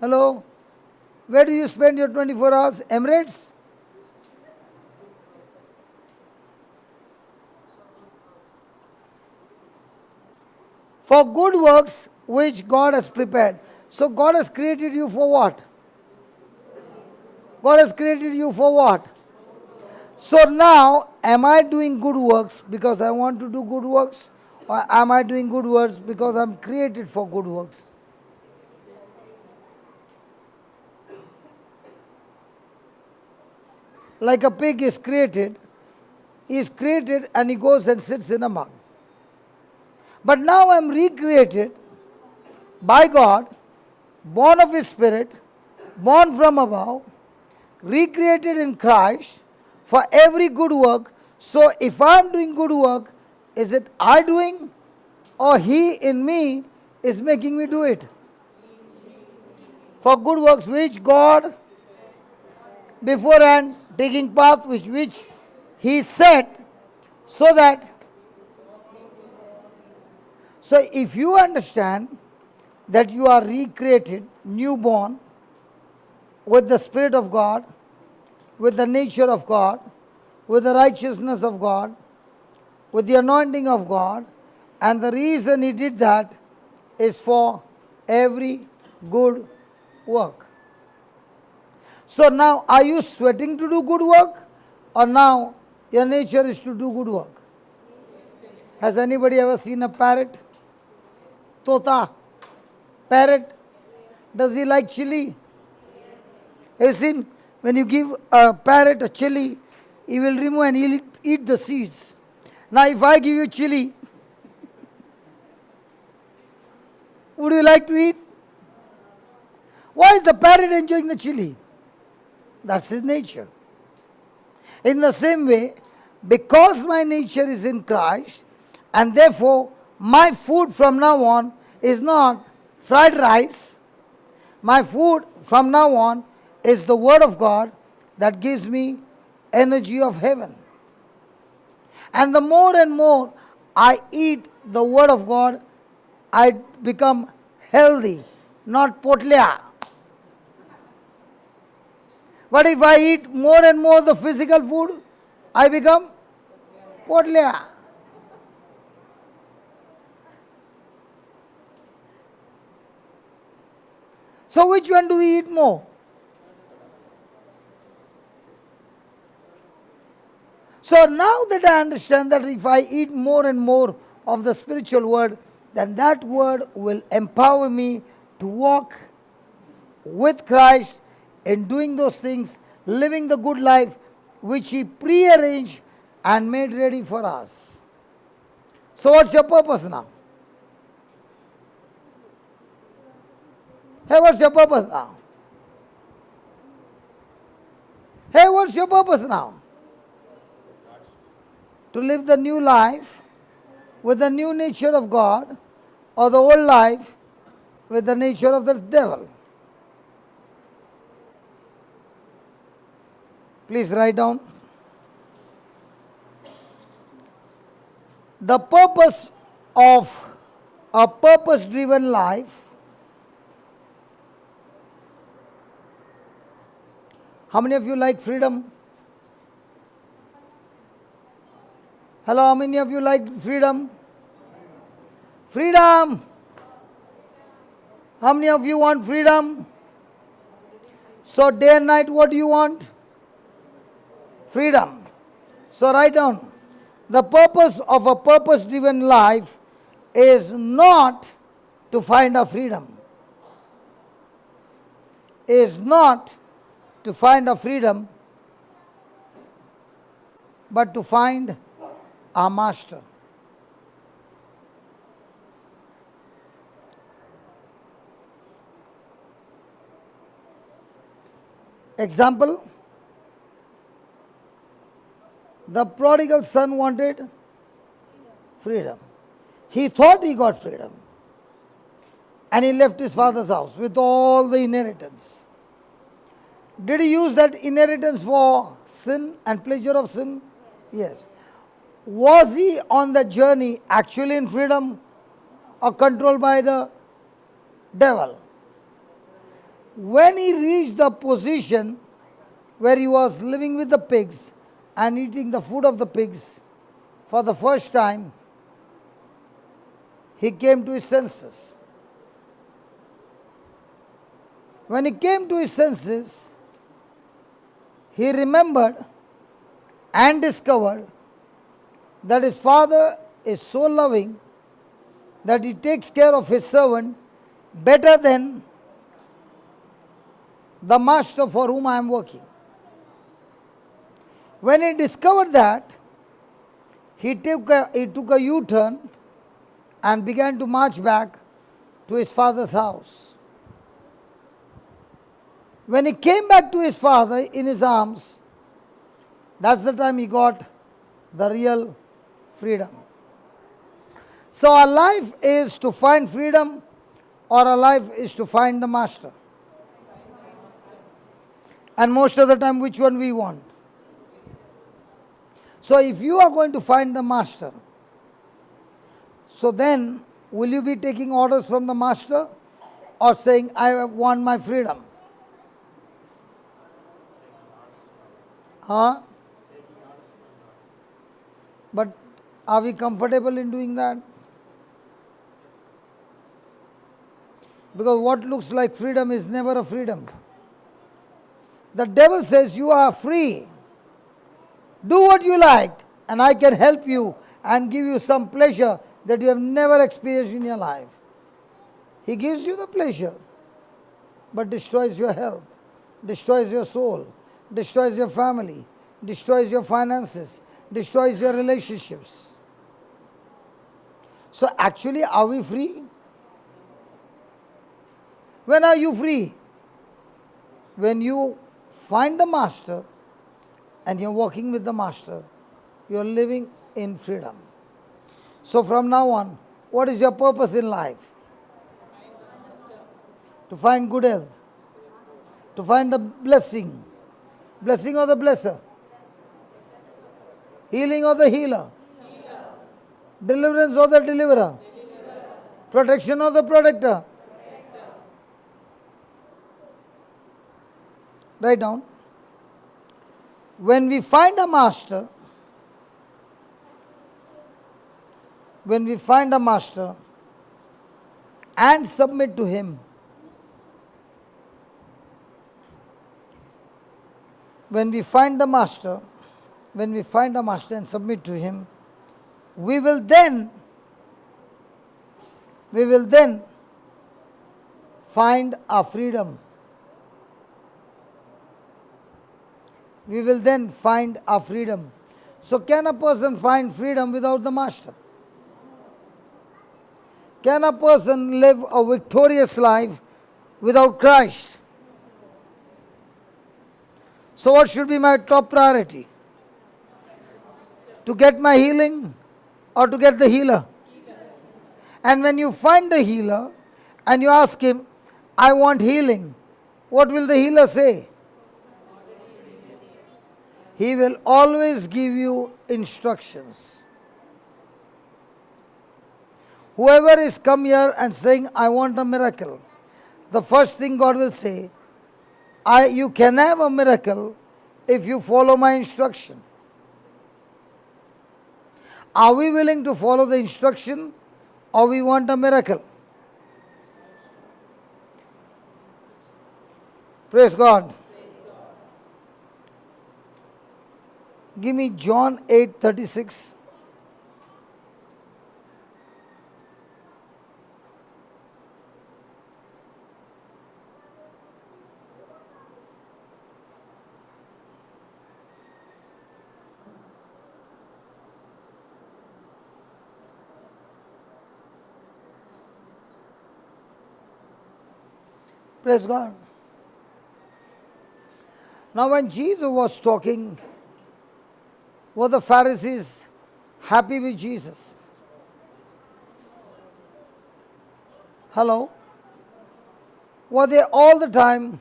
Hello. Where do you spend your 24 hours? Emirates? For good works which God has prepared. So God has created you for what? God has created you for what? So now, am I doing good works because I want to do good works? Or am I doing good works because I'm created for good works? Like a pig is created and he goes and sits in a mug. But now I'm recreated by God, born of His Spirit, born from above, recreated in Christ for every good work. So if I'm doing good work, is it I doing or He in me is making me do it? For good works which God beforehand taking path which He set, so that. So if you understand that you are recreated, newborn, with the Spirit of God, with the nature of God, with the righteousness of God, with the anointing of God, and the reason He did that is for every good work. So now, are you sweating to do good work, or now your nature is to do good work? Has anybody ever seen a parrot? Tota? Parrot? Does he like chili? Have you seen? When you give a parrot a chili, he will remove and he'll eat the seeds. Now if I give you chili, would you like to eat? Why is the parrot enjoying the chili? That's his nature. In the same way, because my nature is in Christ, and therefore my food from now on is not fried rice. My food from now on is the Word of God that gives me energy of heaven. And the more and more I eat the Word of God, I become healthy, not potlea. But if I eat more and more the physical food, I become potlea. So which one do we eat more? So now that I understand that if I eat more and more of the spiritual word, then that word will empower me to walk with Christ in doing those things, living the good life which He prearranged and made ready for us. So what's your purpose now? Hey, what's your purpose now? Hey, what's your purpose now? To live the new life with the new nature of God, or the old life with the nature of the devil. Please write down. The purpose of a purpose-driven life. How many of you like freedom? Hello, how many of you like freedom? Freedom! How many of you want freedom? So day and night, what do you want? Freedom. So write down. The purpose of a purpose-driven life is not to find a freedom. Is not to find a freedom, but to find our master. Example, the prodigal son wanted freedom. He thought he got freedom. And he left his father's house with all the inheritance. Did he use that inheritance for sin and pleasure of sin? Yes. Was he on the journey actually in freedom or controlled by the devil? When he reached the position where he was living with the pigs and eating the food of the pigs for the first time, he came to his senses. When he came to his senses, he remembered and discovered that his father is so loving that he takes care of his servant better than the master for whom I am working. When he discovered that, he took a U-turn and began to march back to his father's house. When he came back to his father in his arms, that's the time he got the real freedom. So our life is to find freedom, or our life is to find the master. And most of the time, which one we want? So if you are going to find the master, so then will you be taking orders from the master or saying, I want my freedom? Huh? But are we comfortable in doing that? Because what looks like freedom is never a freedom. The devil says you are free. Do what you like, and I can help you and give you some pleasure that you have never experienced in your life. He gives you the pleasure, but destroys your health, destroys your soul, destroys your family, destroys your finances, destroys your relationships. So actually, are we free? When are you free? When you find the master and you're walking with the master, you're living in freedom. So from now on, what is your purpose in life? To find good health, to find the blessing. Blessing or the blesser? Healing or the healer? Deliverance or the deliverer? Protection or the protector? Write down. When we find a master, and submit to him, when we find a master and submit to him, we will then find our freedom. We will then find our freedom. So can a person find freedom without the master? Can a person live a victorious life without Christ? So what should be my top priority? To get my healing or to get the healer? And when you find the healer and you ask him, I want healing, what will the healer say? He will always give you instructions. Whoever is come here and saying, I want a miracle, the first thing God will say, you can have a miracle if you follow my instruction. Are we willing to follow the instruction or we want a miracle? Praise God. Give me John 8:36. Praise God. Now when Jesus was talking, were the Pharisees happy with Jesus? Hello? Were they all the time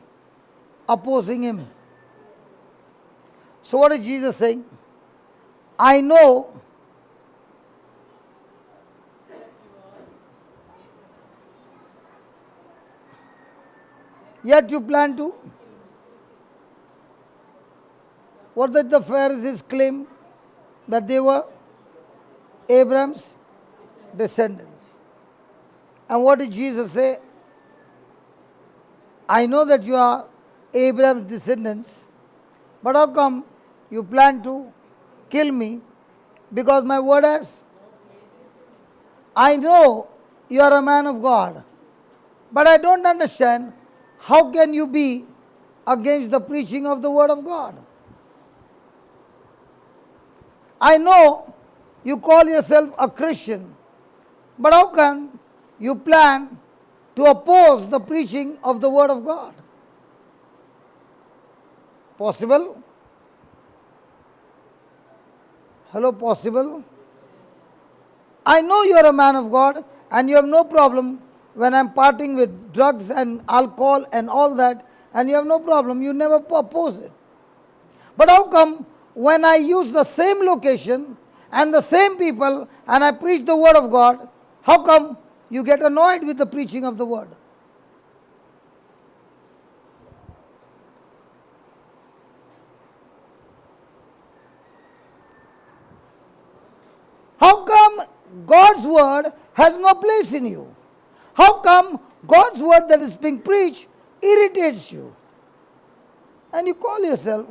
opposing him? So what is Jesus saying? I know yet you plan to. What did the Pharisees claim? That they were Abraham's descendants. And what did Jesus say? I know that you are Abraham's descendants, but how come you plan to kill me? Because my word has. I know you are a man of God, but I don't understand how can you be against the preaching of the word of God? I know you call yourself a Christian, but how can you plan to oppose the preaching of the word of God? Possible? Hello, possible? I know you are a man of God and you have no problem when I am parting with drugs and alcohol and all that, and you have no problem, you never oppose it. But how come when I use the same location and the same people and I preach the word of God, how come you get annoyed with the preaching of the word? How come God's word has no place in you? How come God's word that is being preached irritates you? And you call yourself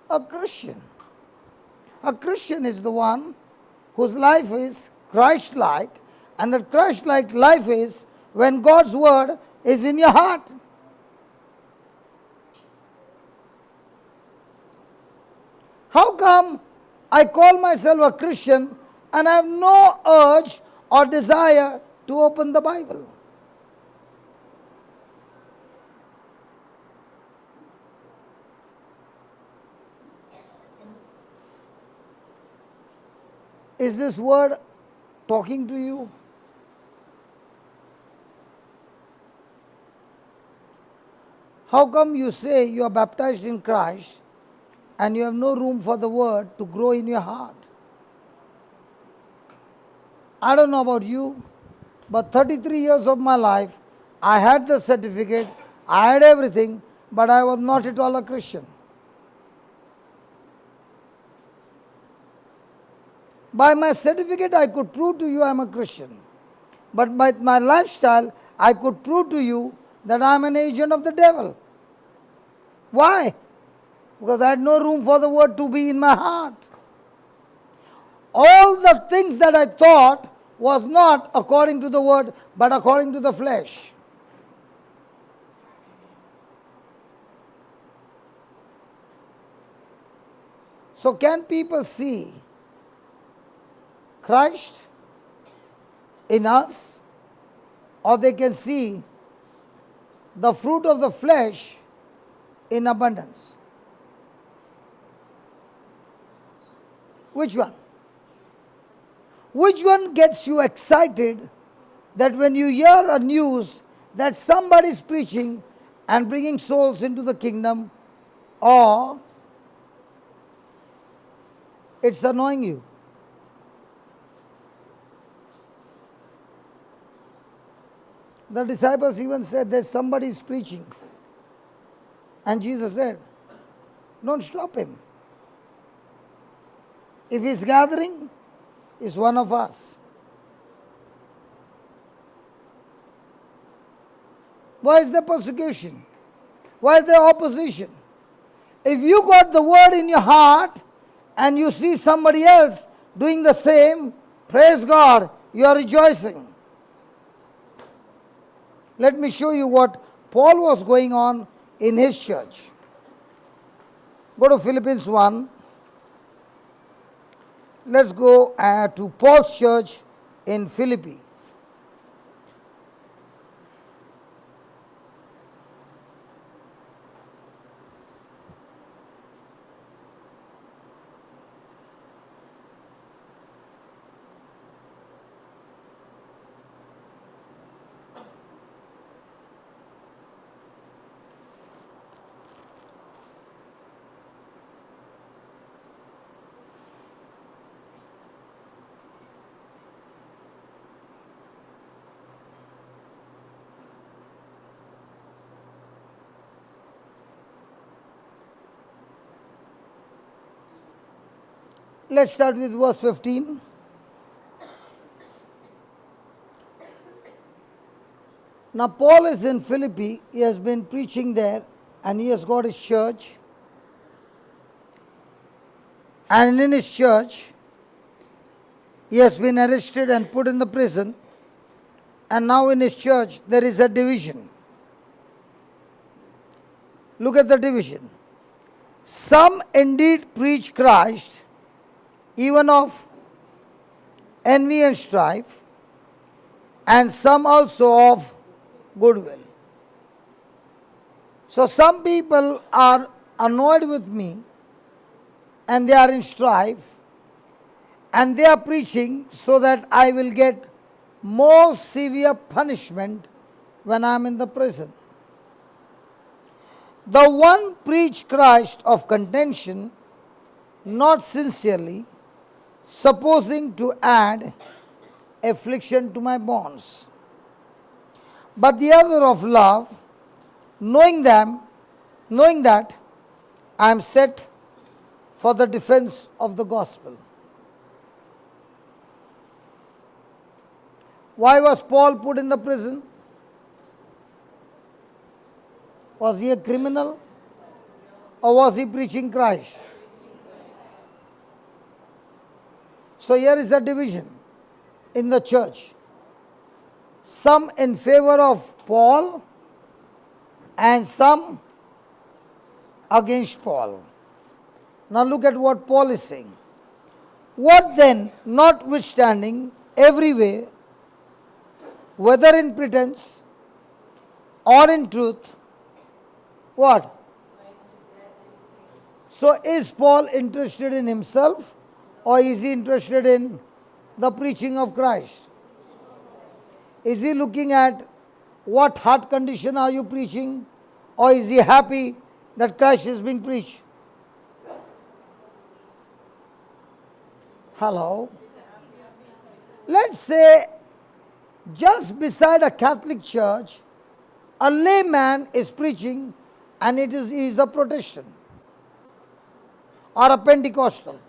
a Christian. A Christian is the one whose life is Christ-like, and that Christ-like life is when God's word is in your heart. How come I call myself a Christian and I have no urge or desire to open the Bible? Is this word talking to you? How come you say you are baptized in Christ and you have no room for the word to grow in your heart? I don't know about you, but 33 years of my life, I had the certificate, I had everything, but I was not at all a Christian. By my certificate, I could prove to you I am a Christian. But by my lifestyle, I could prove to you that I am an agent of the devil. Why? Because I had no room for the word to be in my heart. All the things that I thought was not according to the word, but according to the flesh. So can people see Christ in us, or they can see the fruit of the flesh in abundance? Which one? Which one gets you excited that when you hear a news that somebody is preaching and bringing souls into the kingdom, or It's annoying you. The disciples even said that somebody is preaching. And Jesus said, don't stop him. If he's gathering, he's one of us. Why is there persecution? Why is there opposition? If you got the word in your heart and you see somebody else doing the same, praise God, you are rejoicing. Let me show you what Paul was going on in his church. Go to Philippians 1. Let's go to Paul's church in Philippi. Let's start with verse 15. Now Paul is in Philippi. He has been preaching there and he has got his church. And in his church, he has been arrested and put in the prison. And now in his church, there is a division. Look at the division. Some indeed preach Christ, even of envy and strife, and some also of goodwill. So some people are annoyed with me and they are in strife and they are preaching so that I will get more severe punishment when I am in the prison. The one preach Christ of contention, not sincerely, supposing to add affliction to my bonds. But the other of love, knowing that I am set for the defense of the gospel. Why was Paul put in the prison? Was he a criminal or was he preaching Christ? So here is the division in the church. Some in favor of Paul and some against Paul. Now look at what Paul is saying. What then, notwithstanding every way, whether in pretense or in truth, what? So is Paul interested in himself or is he interested in the preaching of Christ? Is he looking at what heart condition are you preaching, or is he happy that Christ is being preached? Hello? Let's say just beside a Catholic church, a layman is preaching and he is a Protestant or a Pentecostal.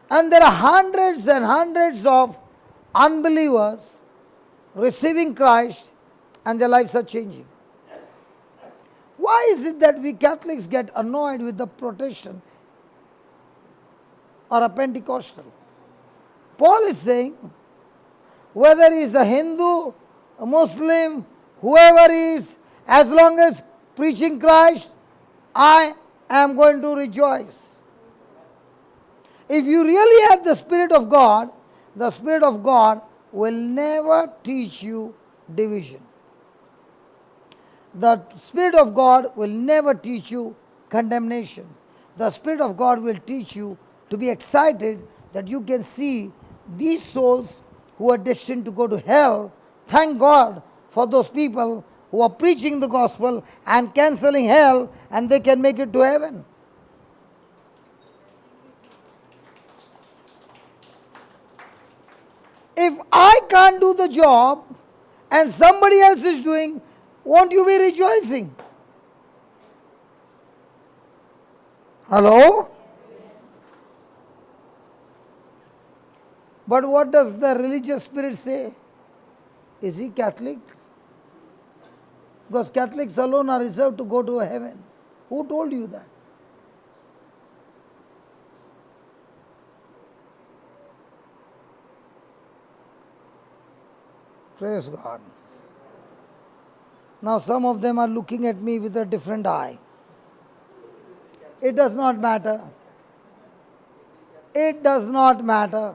And there are hundreds and hundreds of unbelievers receiving Christ and their lives are changing. Why is it that we Catholics get annoyed with the Protestant or a Pentecostal? Paul is saying, whether he is a Hindu, a Muslim, whoever he is, as long as preaching Christ, I am going to rejoice. If you really have the Spirit of God will never teach you division. The Spirit of God will never teach you condemnation. The Spirit of God will teach you to be excited that you can see these souls who are destined to go to hell. Thank God for those people who are preaching the gospel and cancelling hell, and they can make it to heaven. If I can't do the job and somebody else is doing, won't you be rejoicing? Hello? But what does the religious spirit say? Is he Catholic? Because Catholics alone are reserved to go to heaven. Who told you that? Praise God. Now some of them are looking at me with a different eye. It does not matter. It does not matter.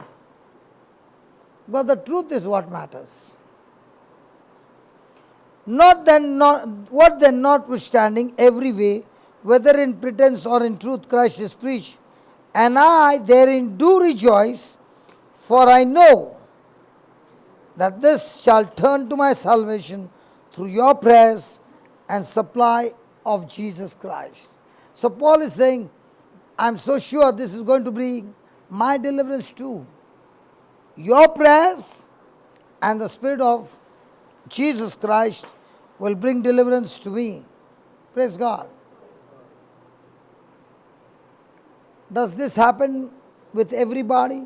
Because the truth is what matters. What then notwithstanding every way, whether in pretense or in truth, Christ is preached, and I therein do rejoice, for I know that this shall turn to my salvation through your prayers and supply of Jesus Christ. So Paul is saying, I'm so sure this is going to bring my deliverance too. Your prayers and the Spirit of Jesus Christ will bring deliverance to me. Praise God. Does this happen with everybody?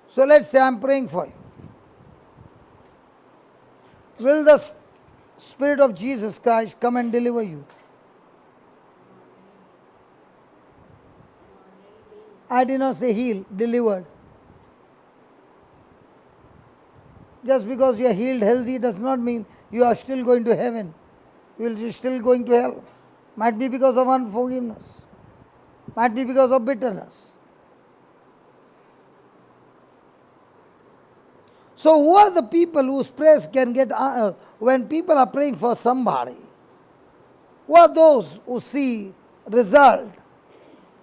So let's say I'm praying for you. Will the Spirit of Jesus Christ come and deliver you? I did not say healed, delivered. Just because you are healed, healthy, does not mean you are still going to heaven. You will be still going to hell. Might be because of unforgiveness. Might be because of bitterness. So who are the people whose prayers can get, when people are praying for somebody, who are those who see result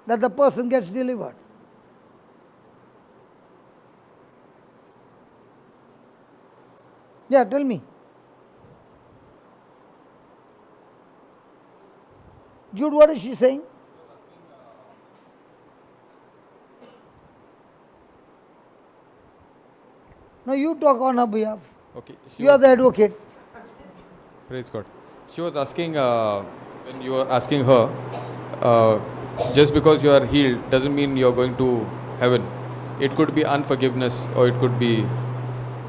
that the person gets delivered? Yeah, tell me. Jude, what is she saying? No, you talk on her behalf. Okay. You are the advocate. Praise God. She was asking, when you were asking her, just because you are healed doesn't mean you are going to heaven. It could be unforgiveness, or it could be,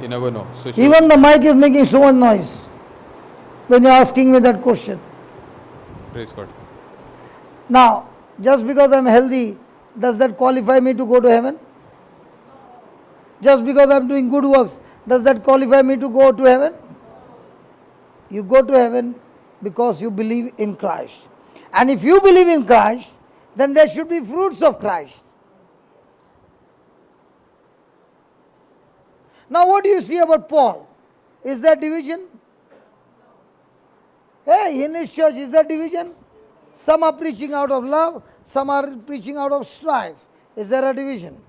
you never know. So even the mic is making so much noise when you are asking me that question. Praise God. Now, just because I am healthy, does that qualify me to go to heaven? Just because I am doing good works, does that qualify me to go to heaven? You go to heaven because you believe in Christ. And if you believe in Christ, then there should be fruits of Christ. Now what do you see about Paul? Is there division? Hey, in his church, is there division? Some are preaching out of love, some are preaching out of strife. Is there a division?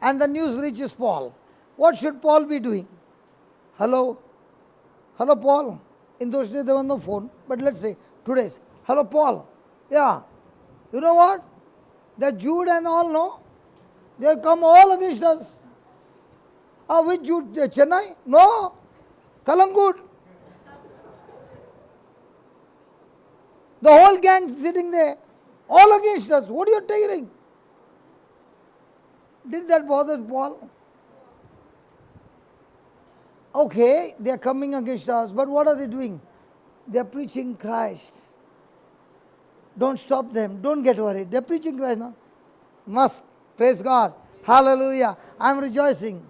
And the news reaches Paul. What should Paul be doing? Hello? Hello, Paul? In those days there was no phone, but let's say today's. Hello, Paul? Yeah. You know what? The Jude and all, no? They have come all against us. Which Jude? Chennai? No. Kalangut. The whole gang sitting there, all against us. What are you telling? Did that bother Paul? Okay, they are coming against us, but what are they doing? They are preaching Christ. Don't stop them. Don't get worried. They are preaching Christ now. Must. Praise God. Hallelujah. I am rejoicing.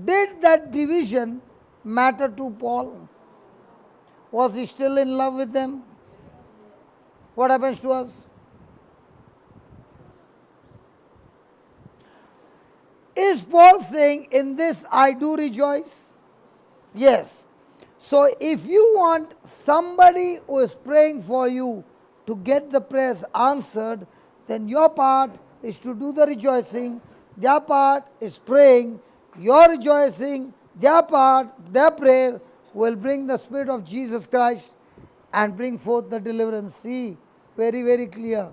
Did that division matter to Paul? Was he still in love with them? What happens to us? Is Paul saying, in this I do rejoice? Yes. So if you want somebody who is praying for you to get the prayers answered, then your part is to do the rejoicing. Their part is praying. Your rejoicing, their part, their prayer will bring the Spirit of Jesus Christ and bring forth the deliverance. See, very, very clear.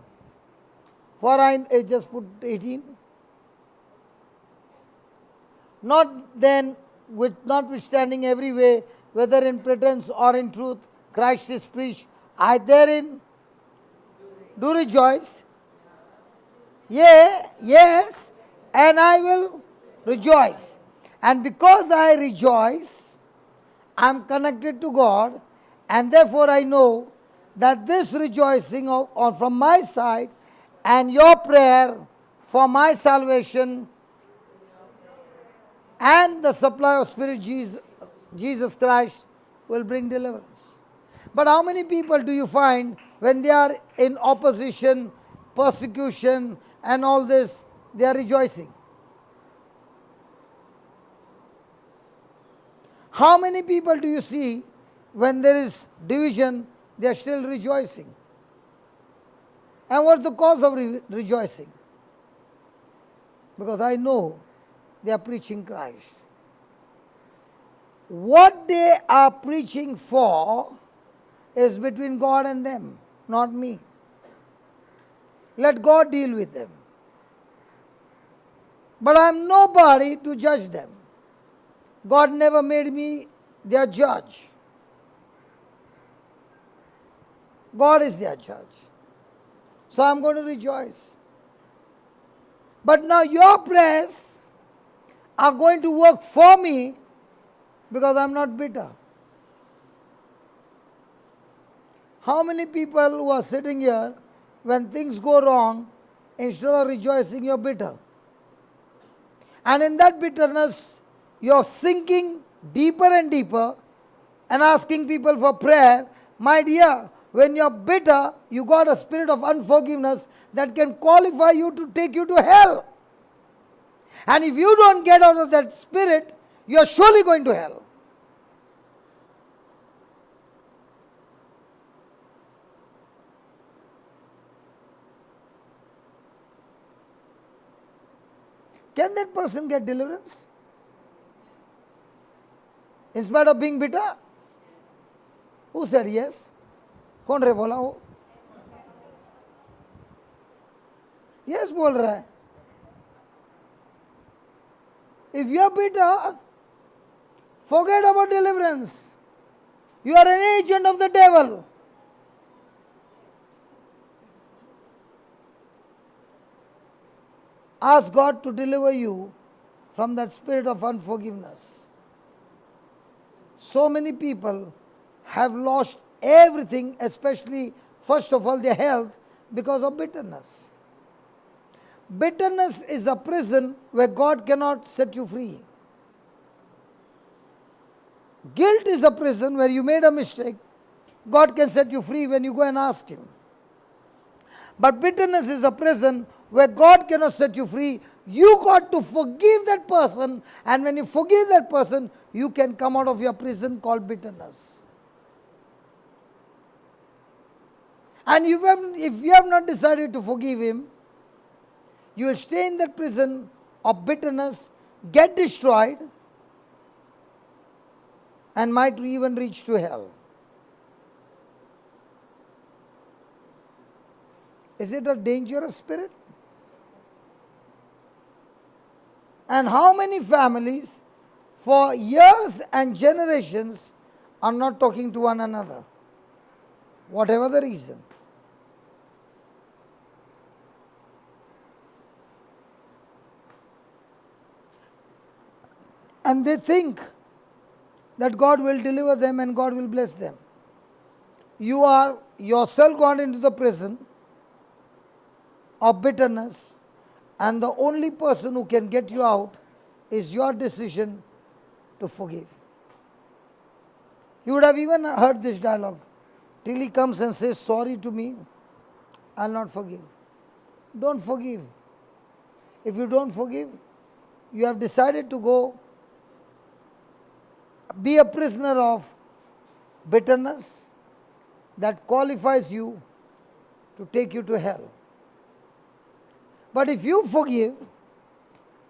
For I just put 18. Not then, with notwithstanding every way, whether in pretense or in truth, Christ is preached. I therein do rejoice. Yea, yes, and I will rejoice. And because I rejoice, I am connected to God, and therefore I know that this rejoicing from my side and your prayer for my salvation and the supply of Spirit Jesus Christ will bring deliverance. But how many people do you find when they are in opposition, persecution, and all this, they are rejoicing? How many people do you see when there is division, they are still rejoicing? And what's the cause of rejoicing? Because I know they are preaching Christ. What they are preaching for is between God and them, not me. Let God deal with them. But I am nobody to judge them. God never made me their judge. God is their judge. So I am going to rejoice. But now your prayers are going to work for me because I am not bitter. How many people who are sitting here, when things go wrong, instead of rejoicing, you're bitter? And in that bitterness, you're sinking deeper and deeper and asking people for prayer. My dear, when you're bitter, you got a spirit of unforgiveness that can qualify you to take you to hell. And if you don't get out of that spirit, you're surely going to hell. Can that person get deliverance? In spite of being bitter? Who said yes? कौन रे बोला वो? Yes बोल रहा है. If you are bitter, forget about deliverance. You are an agent of the devil. Ask God to deliver you from that spirit of unforgiveness. So many people have lost everything, especially, first of all, their health, because of bitterness. Bitterness is a prison where God cannot set you free. Guilt is a prison where you made a mistake. God can set you free when you go and ask Him. But bitterness is a prison where God cannot set you free. You got to forgive that person, and when you forgive that person, you can come out of your prison called bitterness. And if you have not decided to forgive him, you will stay in that prison of bitterness, get destroyed, and might even reach to hell. Is it a dangerous spirit? And how many families for years and generations are not talking to one another? Whatever the reason. And they think that God will deliver them and God will bless them. You are yourself gone into the prison of bitterness, and the only person who can get you out is your decision to forgive. You would have even heard this dialogue. Till he comes and says sorry to me, I'll not forgive. Don't forgive. If you don't forgive, you have decided to go be a prisoner of bitterness that qualifies you to take you to hell. But if you forgive,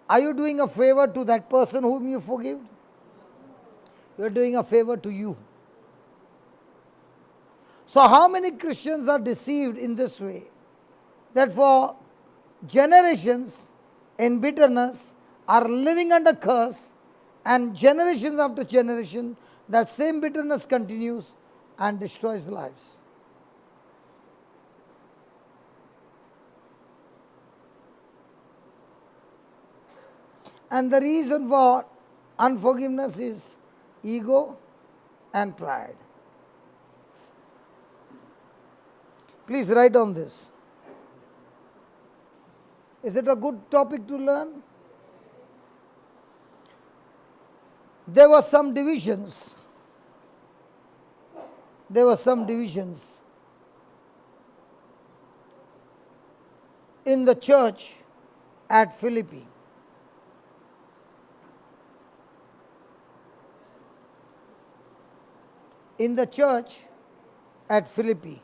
are you doing a favor to that person whom you forgive? You are doing a favor to you. So, how many Christians are deceived in this way? That for generations in bitterness are living under curse, and generations after generation, that same bitterness continues and destroys lives. And the reason for unforgiveness is ego and pride. Please write on this. Is it a good topic to learn? There were some divisions. There were some divisions in the church at Philippi. In the church at Philippi.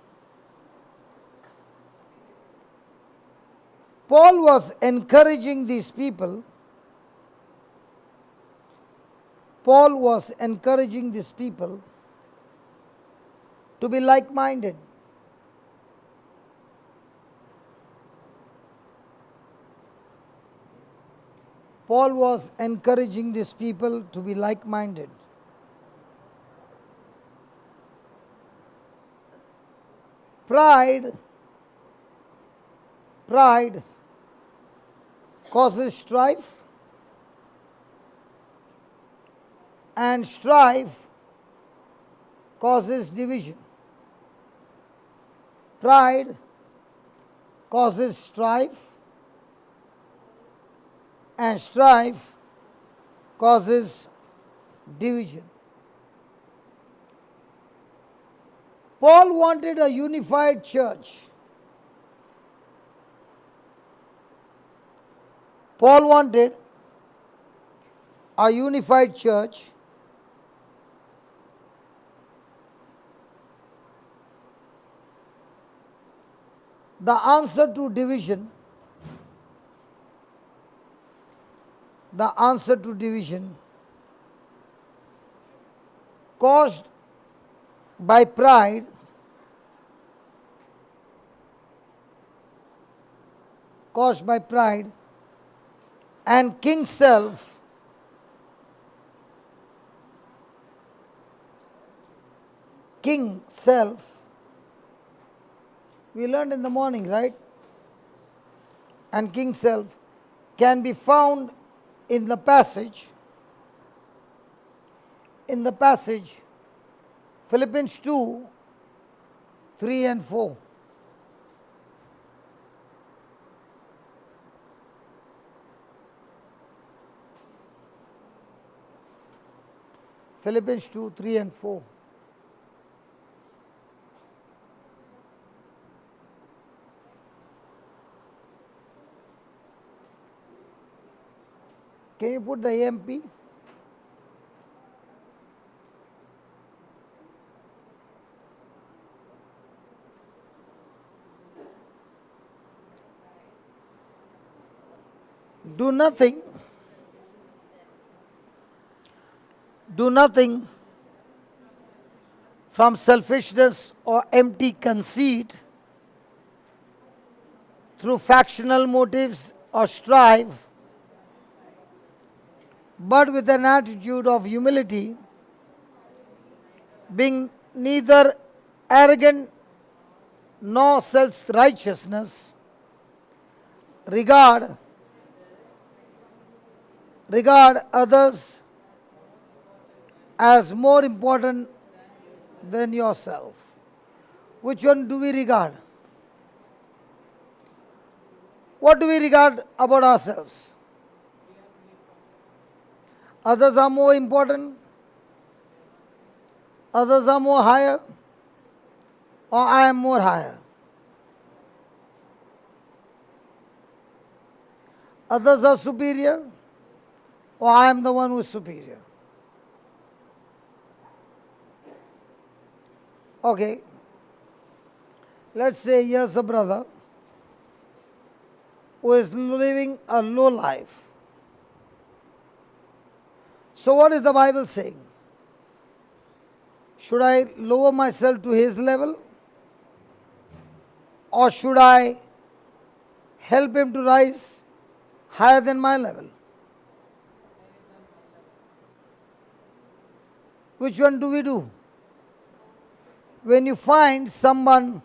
Paul was encouraging these people. Paul was encouraging these people to be like-minded. Paul was encouraging these people to be like-minded. Pride causes strife, and strife causes division. Pride causes strife, and strife causes division. Paul wanted a unified church. Paul wanted a unified church. The answer to division, caused by pride, and king self, we learned in the morning, right? And king self can be found in the passage, Philippians 2, 3 and 4. Philippians 2, 3 and 4. Can you put the AMP? Do nothing from selfishness or empty conceit, through factional motives or strife, but with an attitude of humility, being neither arrogant nor self-righteousness, regard others as more important than yourself. Which one do we regard? What do we regard about ourselves? Others are more important? Others are more higher? Or I am more higher? Others are superior? Or I am the one who is superior? Okay, let's say here's a brother who is living a low life. So what is the Bible saying? Should I lower myself to his level or should I help him to rise higher than my level? Which one do we do? When you find someone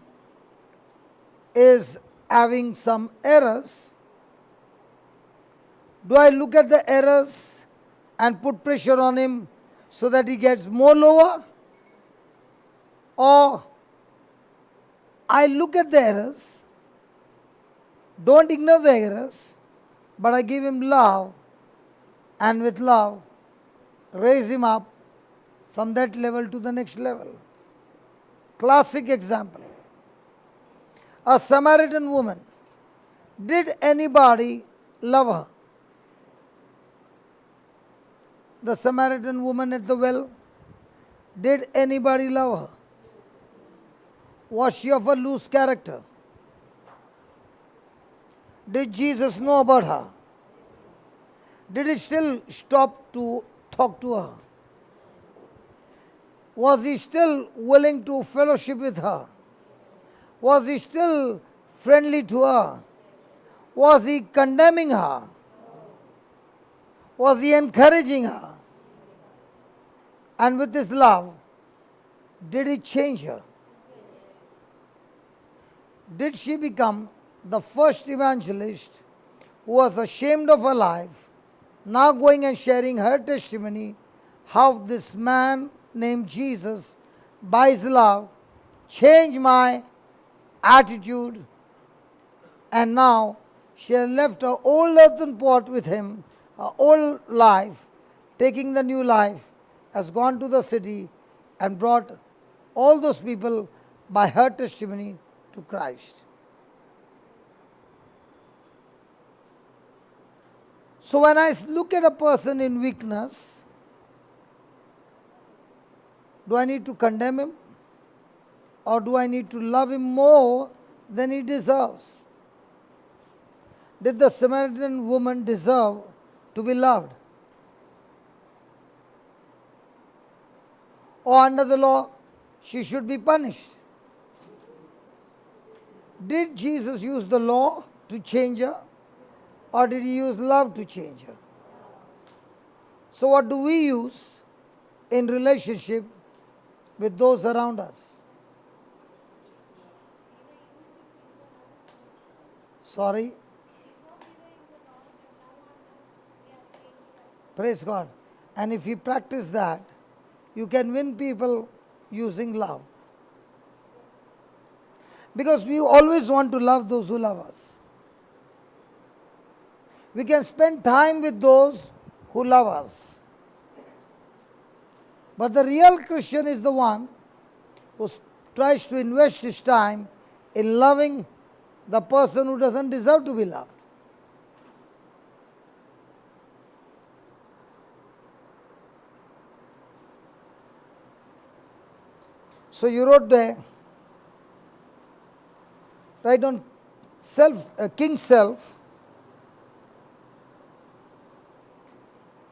is having some errors, do I look at the errors and put pressure on him so that he gets more lower? Or I look at the errors, don't ignore the errors, but I give him love, and with love raise him up from that level to the next level. Classic example. A Samaritan woman. Did anybody love her? The Samaritan woman at the well. Did anybody love her? Was she of a loose character? Did Jesus know about her? Did he still stop to talk to her? Was he still willing to fellowship with her? Was he still friendly to her? Was he condemning her? Was he encouraging her? And with his love, did he change her? Did she become the first evangelist who was ashamed of her life, now going and sharing her testimony how this man named Jesus, by his love, changed my attitude, and now she has left her old earthen pot with him, her old life, taking the new life, has gone to the city and brought all those people by her testimony to Christ. So when I look at a person in weakness, do I need to condemn him? Or do I need to love him more than he deserves? Did the Samaritan woman deserve to be loved? Or under the law, she should be punished? Did Jesus use the law to change her? Or did he use love to change her? So what do we use in relationship with those around us? Sorry? Praise God. And if you practice that, you can win people using love. Because we always want to love those who love us. We can spend time with those who love us. But the real Christian is the one who tries to invest his time in loving the person who doesn't deserve to be loved. So you wrote there, write on self, king self.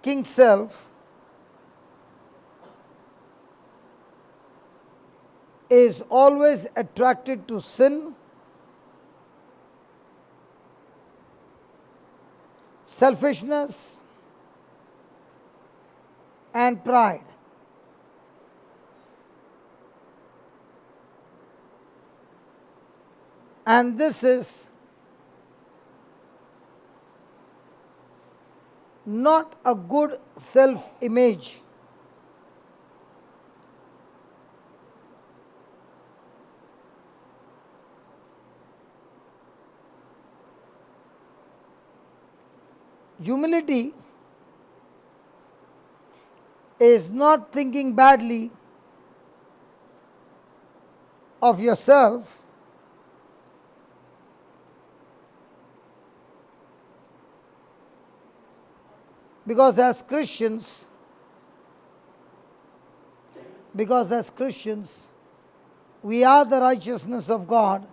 King self is always attracted to sin, selfishness, and pride. And this is not a good self-image. Humility is not thinking badly of yourself, because as Christians, we are the righteousness of God.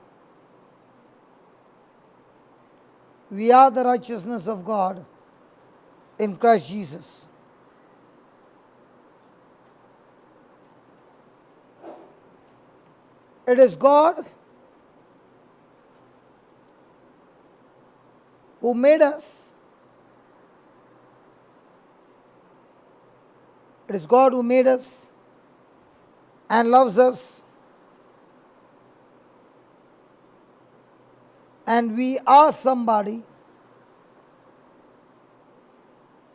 We are the righteousness of God in Christ Jesus. It is God who made us. It is God who made us and loves us. And we are somebody.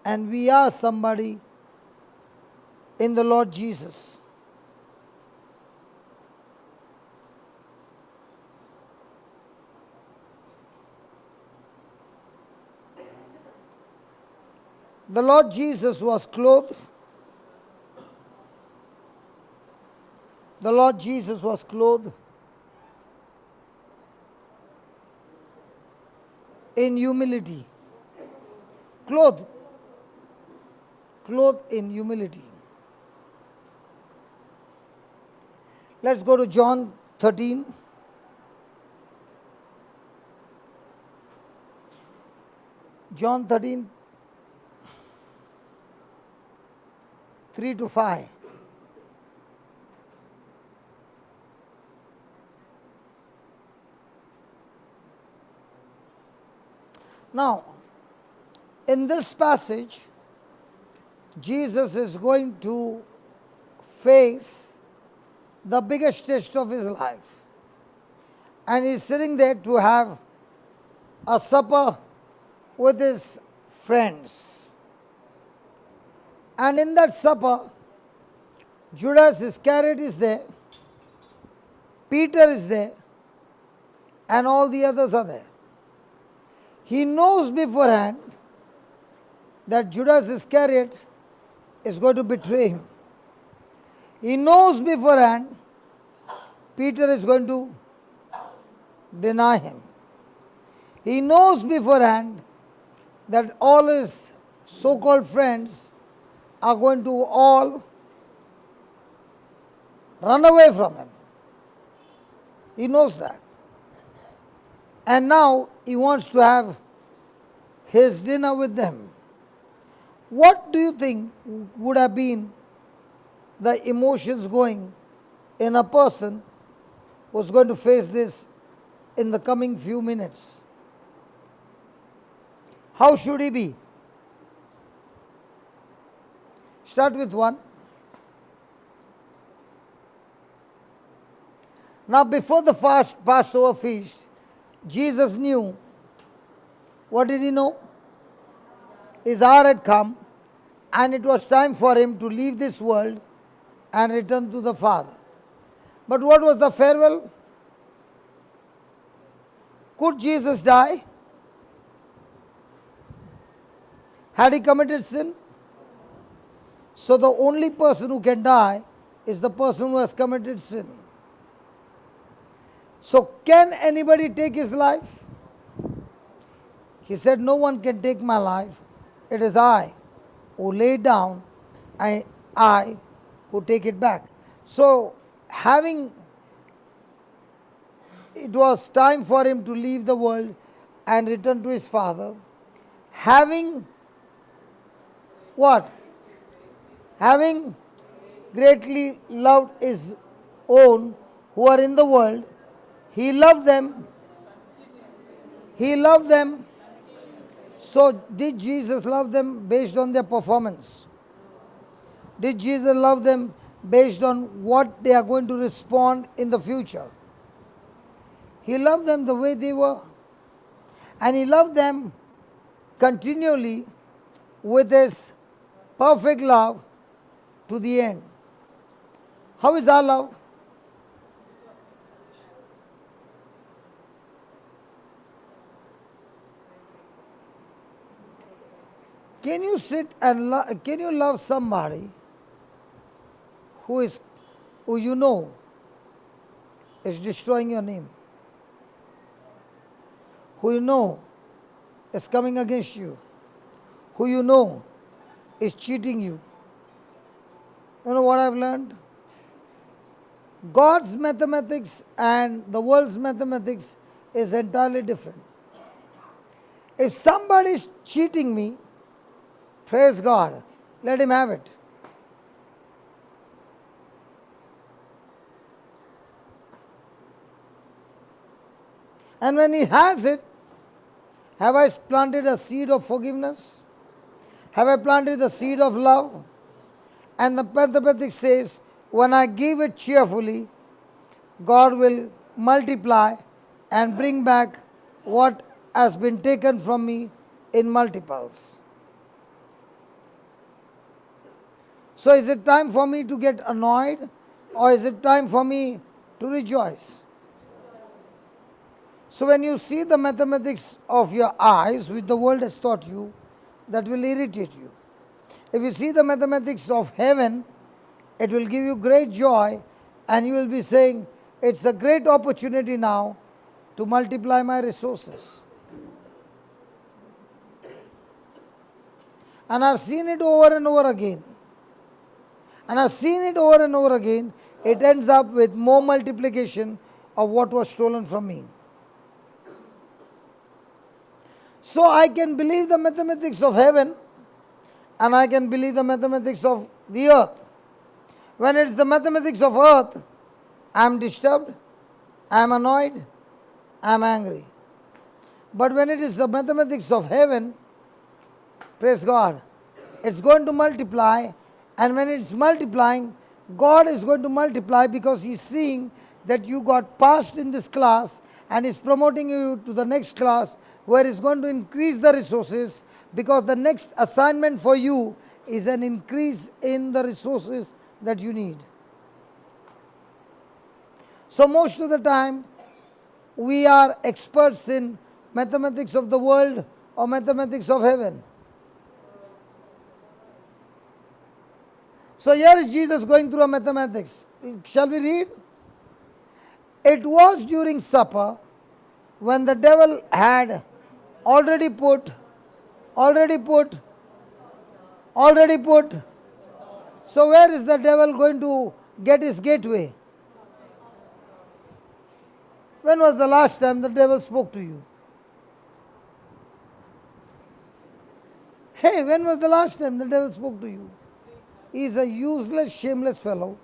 And we are somebody in the Lord Jesus. The Lord Jesus was clothed. The Lord Jesus was clothed in humility. Clothed. Clothed in humility. Let's go to John 13. John 13, 3 to 5. Now, in this passage, Jesus is going to face the biggest test of his life. And he's sitting there to have a supper with his friends. And in that supper, Judas Iscariot is there, Peter is there, and all the others are there. He knows beforehand that Judas Iscariot is going to betray him. He knows beforehand Peter is going to deny him. He knows beforehand that all his so-called friends are going to all run away from him. He knows that. And now he wants to have his dinner with them. What do you think would have been the emotions going in a person who's going to face this in the coming few minutes? How should he be? Start with one. Now, before the Passover feast, Jesus knew. What did he know? His hour had come, and it was time for him to leave this world and return to the Father. But what was the farewell? Could Jesus die? Had he committed sin? So the only person who can die is the person who has committed sin. So can anybody take his life? He said, no one can take my life. It is I who lay it down, and I who take it back. So it was time for him to leave the world and return to his Father. Having what? Having greatly loved his own who are in the world, he loved them. He loved them. So did Jesus love them based on their performance? Did Jesus love them based on what they are going to respond in the future? He loved them the way they were. And he loved them continually with his perfect love to the end. How is our love? Can you sit and can you love somebody who you know is destroying your name? Who you know is coming against you? Who you know is cheating you? You know what I've learned? God's mathematics and the world's mathematics is entirely different. If somebody is cheating me, praise God, let him have it. And when he has it, Have I planted a seed of forgiveness? Have I planted the seed of love? And the mathematics says, when I give it cheerfully, God will multiply and bring back what has been taken from me in multiples. So is it time for me to get annoyed, or is it time for me to rejoice? So when you see the mathematics of your eyes, which the world has taught you, that will irritate you. If you see the mathematics of heaven, it will give you great joy, and you will be saying, it's a great opportunity now to multiply my resources. And I've seen it over and over again. And I've seen it over and over again. It ends up with more multiplication of what was stolen from me. So I can believe the mathematics of heaven, and I can believe the mathematics of the earth. When it's the mathematics of earth, I am disturbed, I am annoyed, I am angry. But when it is the mathematics of heaven, praise God, it's going to multiply, and when it's multiplying, God is going to multiply because He's seeing that you got passed in this class and is promoting you to the next class where He's going to increase the resources, because the next assignment for you is an increase in the resources that you need. So most of the time, we are experts in mathematics of the world or mathematics of heaven. So here is Jesus going through a mathematics. Shall we read? It was during supper, when the devil had already put. So where is the devil going to get his gateway? When was the last time the devil spoke to you? Hey, when was the last time the devil spoke to you? He is a useless, shameless fellow.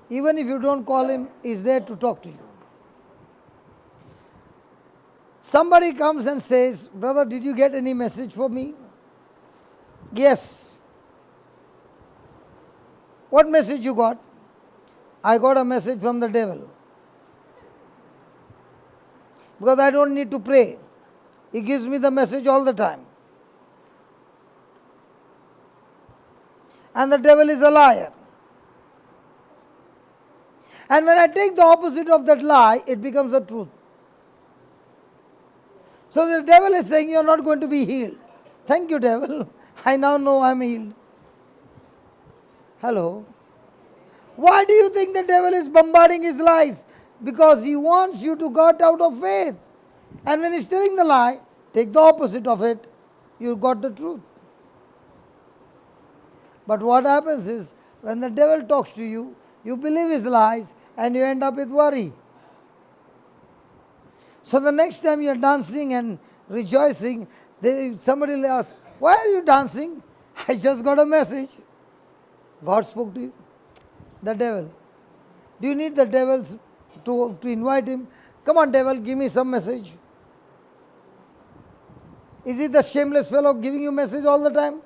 Even if you don't call him, he is there to talk to you. Somebody comes and says, brother, did you get any message for me? Yes. What message you got? I got a message from the devil. Because I don't need to pray. He gives me the message all the time. And the devil is a liar. And when I take the opposite of that lie, it becomes a truth. So the devil is saying, you are not going to be healed. Thank you, devil. I now know I am healed. Hello. Why do you think the devil is bombarding his lies? Because he wants you to get out of faith. And when he's telling the lie, take the opposite of it. You got the truth. But what happens is, when the devil talks to you, you believe his lies and you end up with worry. So the next time you're dancing and rejoicing, somebody will ask, why are you dancing? I just got a message. God spoke to you. The devil. Do you need the devil to invite him? Come on, devil, give me some message. Is he the shameless fellow giving you message all the time?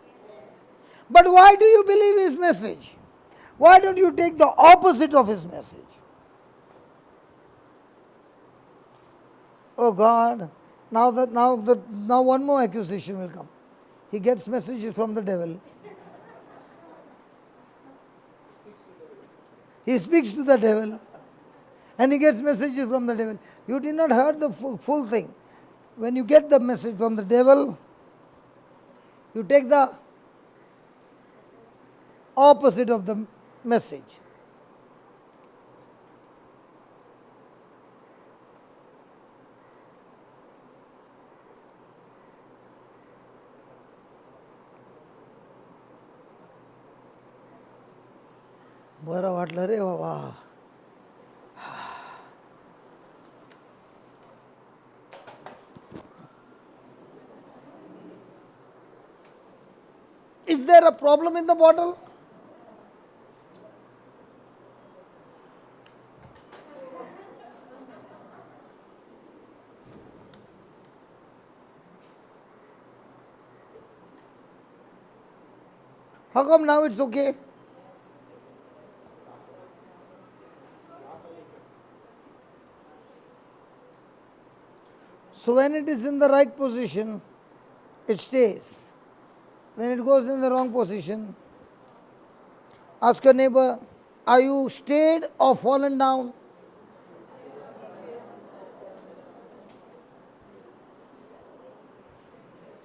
But why do you believe his message? Why don't you take the opposite of his message? Oh God, now one more accusation will come. He gets messages from the devil. He speaks to the devil and he gets messages from the devil. You did not hear the full thing. When you get the message from the devil, you take the opposite of the message. बरं वाटलं रे बाबा. Is there a problem in the bottle? How come now it's okay? So when it is in the right position, it stays. When it goes in the wrong position, ask your neighbor, are you stayed or fallen down?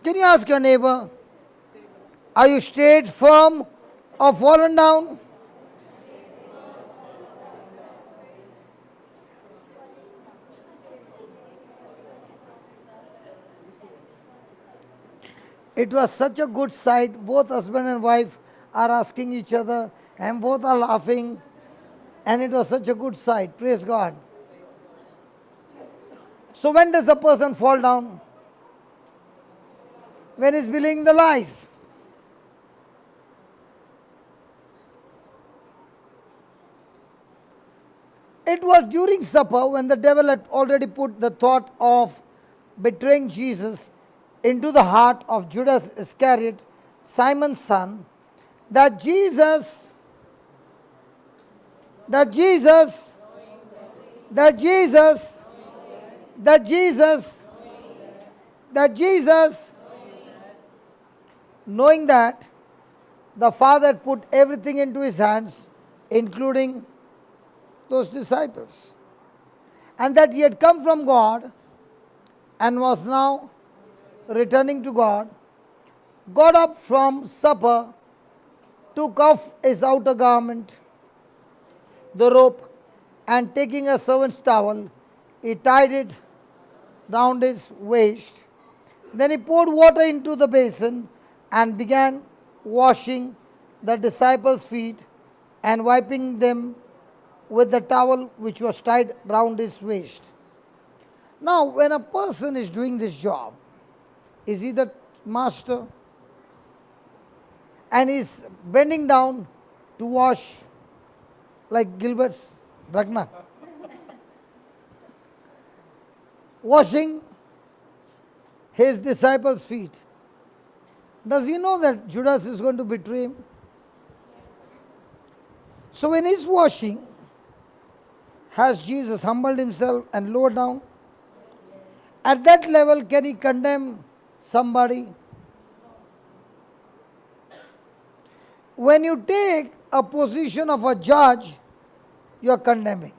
Can you ask your neighbor, are you stayed firm or fallen down? It was such a good sight. Both husband and wife are asking each other, and both are laughing. And it was such a good sight. Praise God. So, when does a person fall down? When he's believing the lies. It was during supper when the devil had already put the thought of betraying Jesus into the heart of Judas Iscariot, Simon's son, that Jesus, that Jesus, that Jesus, that Jesus, that Jesus, knowing that the Father had put everything into his hands, including those disciples, and that he had come from God and was now returning to God, got up from supper, took off his outer garment, the rope, and taking a servant's towel, he tied it round his waist. Then he poured water into the basin and began washing the disciples' feet and wiping them with the towel which was tied round his waist. Now, when a person is doing this job, is he the master? And is bending down to wash like Gilbert's Ragna. Washing his disciples' feet. Does he know that Judas is going to betray him? So when he's washing, has Jesus humbled himself and lowered down? At that level, can he condemn somebody? When you take a position of a judge, you are condemning.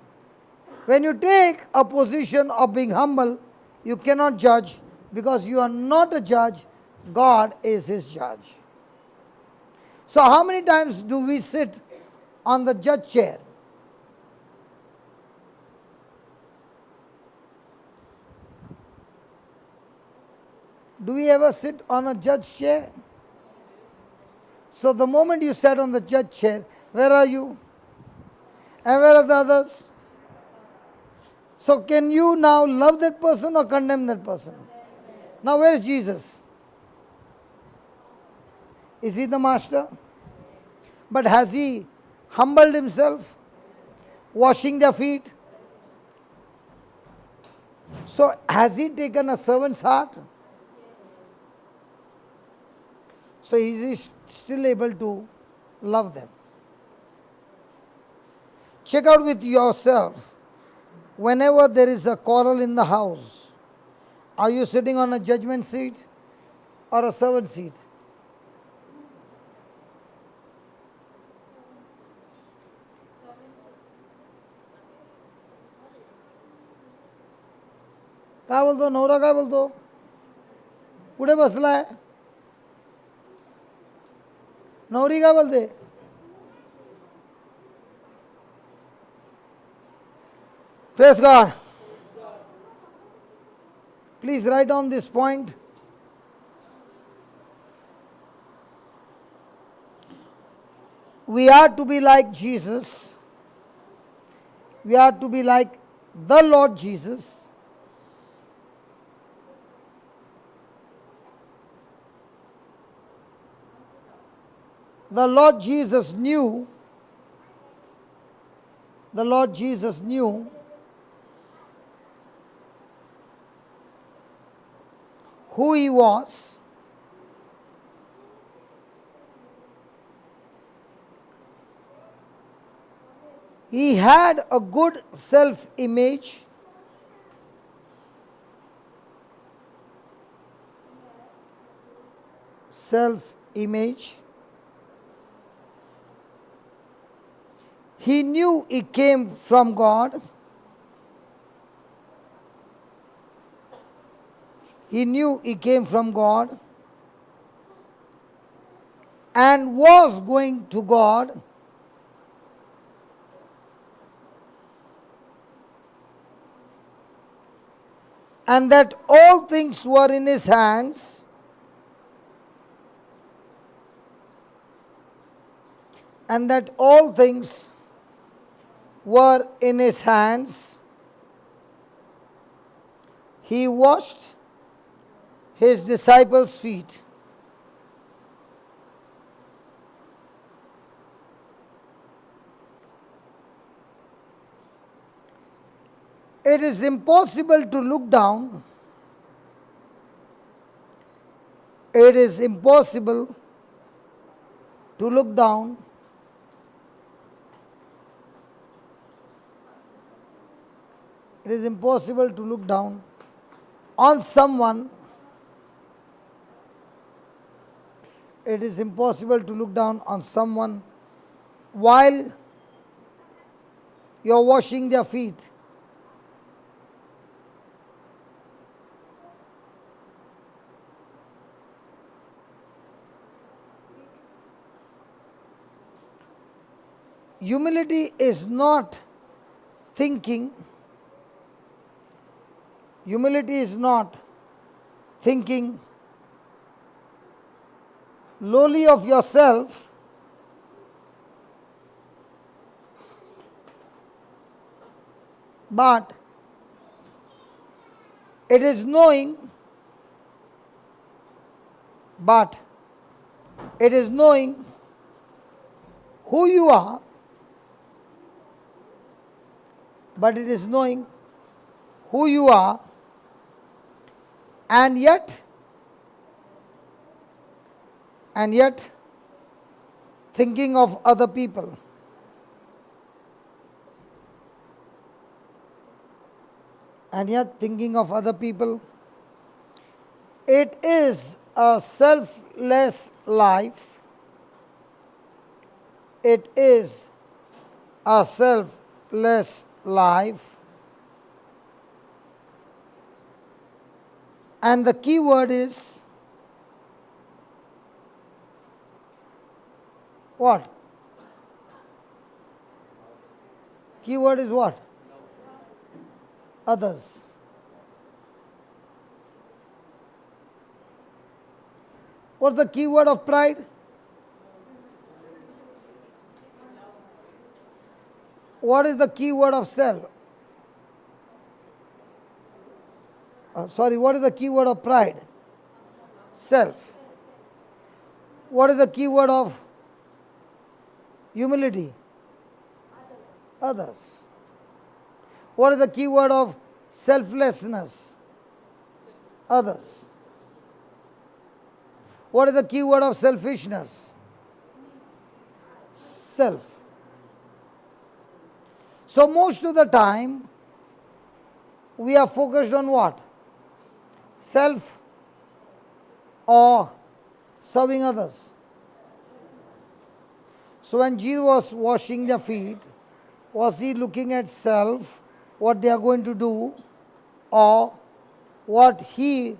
When you take a position of being humble, you cannot judge because you are not a judge, God is his judge. So, how many times do we sit on the judge chair? Do we ever sit on a judge chair? So the moment you sat on the judge chair, where are you? And where are the others? So can you now love that person or condemn that person? Now where is Jesus? Is he the master? But has he humbled himself, washing their feet? So has he taken a servant's heart? So is he still able to love them? Check out with yourself. Whenever there is a quarrel in the house, are you sitting on a judgment seat or a servant seat? काय बोलतो नवरा काय बोलतो पुढे बसलाय नवरी काय बोलते Praise God. Please write down this point. We are to be like Jesus. We are to be like the Lord Jesus. The Lord Jesus knew who he was He had a good self-image. Self-image. He knew he came from God. He knew he came from God and was going to God. And that all things were in his hands. And that all things were in his hands. He washed his disciples' feet. It is impossible to look down. It is impossible to look down It is impossible to look down on someone. It is impossible to look down on someone while you're washing their feet. Humility is not thinking. Humility is not thinking lowly of yourself, but it is knowing, who you are, but it is knowing who you are, and yet thinking of other people. And yet thinking of other people. It is a selfless life. It is a selfless life. And the key word is what? Key word is what? Others. What's the key word of pride? What is the key word of self? What is the key word of pride? Self. What is the key word of humility? Others. What is the key word of selflessness? Others. What is the key word of selfishness? Self. So most of the time, we are focused on what? Self or serving others. So when Jesus was washing their feet, was he looking at self, what they are going to do, or what he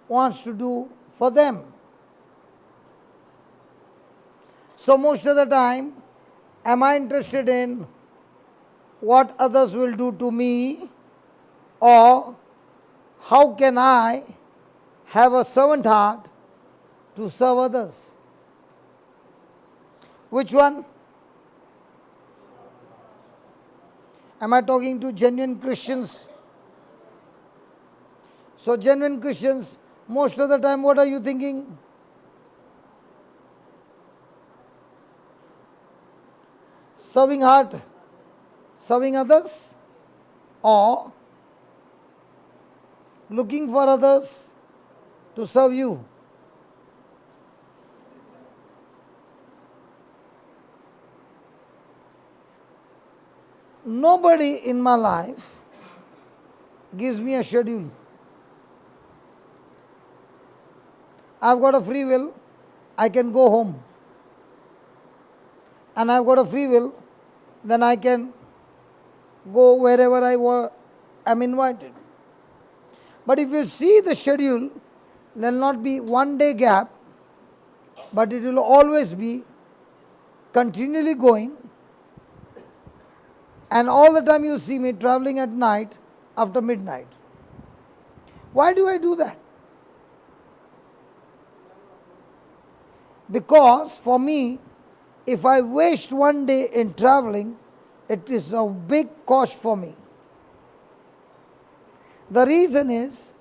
wants to do for them? So most of the time, am I interested in what others will do to me, or how can I have a servant heart to serve others? Which one? Am I talking to genuine Christians? So genuine Christians, most of the time, what are you thinking? Serving heart, serving others, or looking for others to serve you? nobody in my life gives me a schedule. I've got a free will, I can go home. And I've got a free will, then I can go wherever am invited. But if you see the schedule, there will not be 1 day gap, but it will always be continually going. And all the time you see me traveling at night after midnight. Why do I do that? Because for me, if I waste 1 day in traveling, it is a big cost for me. The reason is,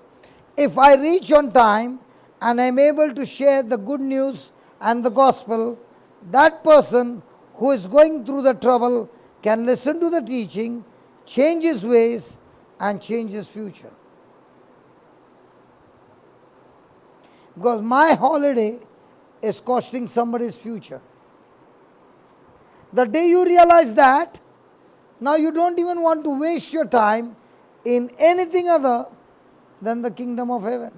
if I reach on time and I am able to share the good news and the gospel, that person who is going through the trouble can listen to the teaching, change his ways, and change his future. Because my holiday is costing somebody's future. The day you realize that, now you don't even want to waste your time in anything other than the kingdom of heaven.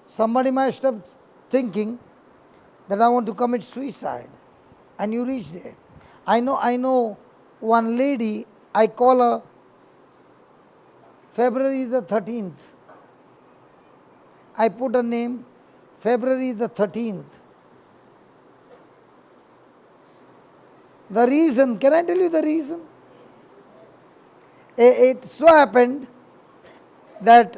Somebody might have thinking that I want to commit suicide, and you reach there. I know one lady, I call her February the 13th. I put a name, February the 13th. The reason, can I tell you the reason? It so happened that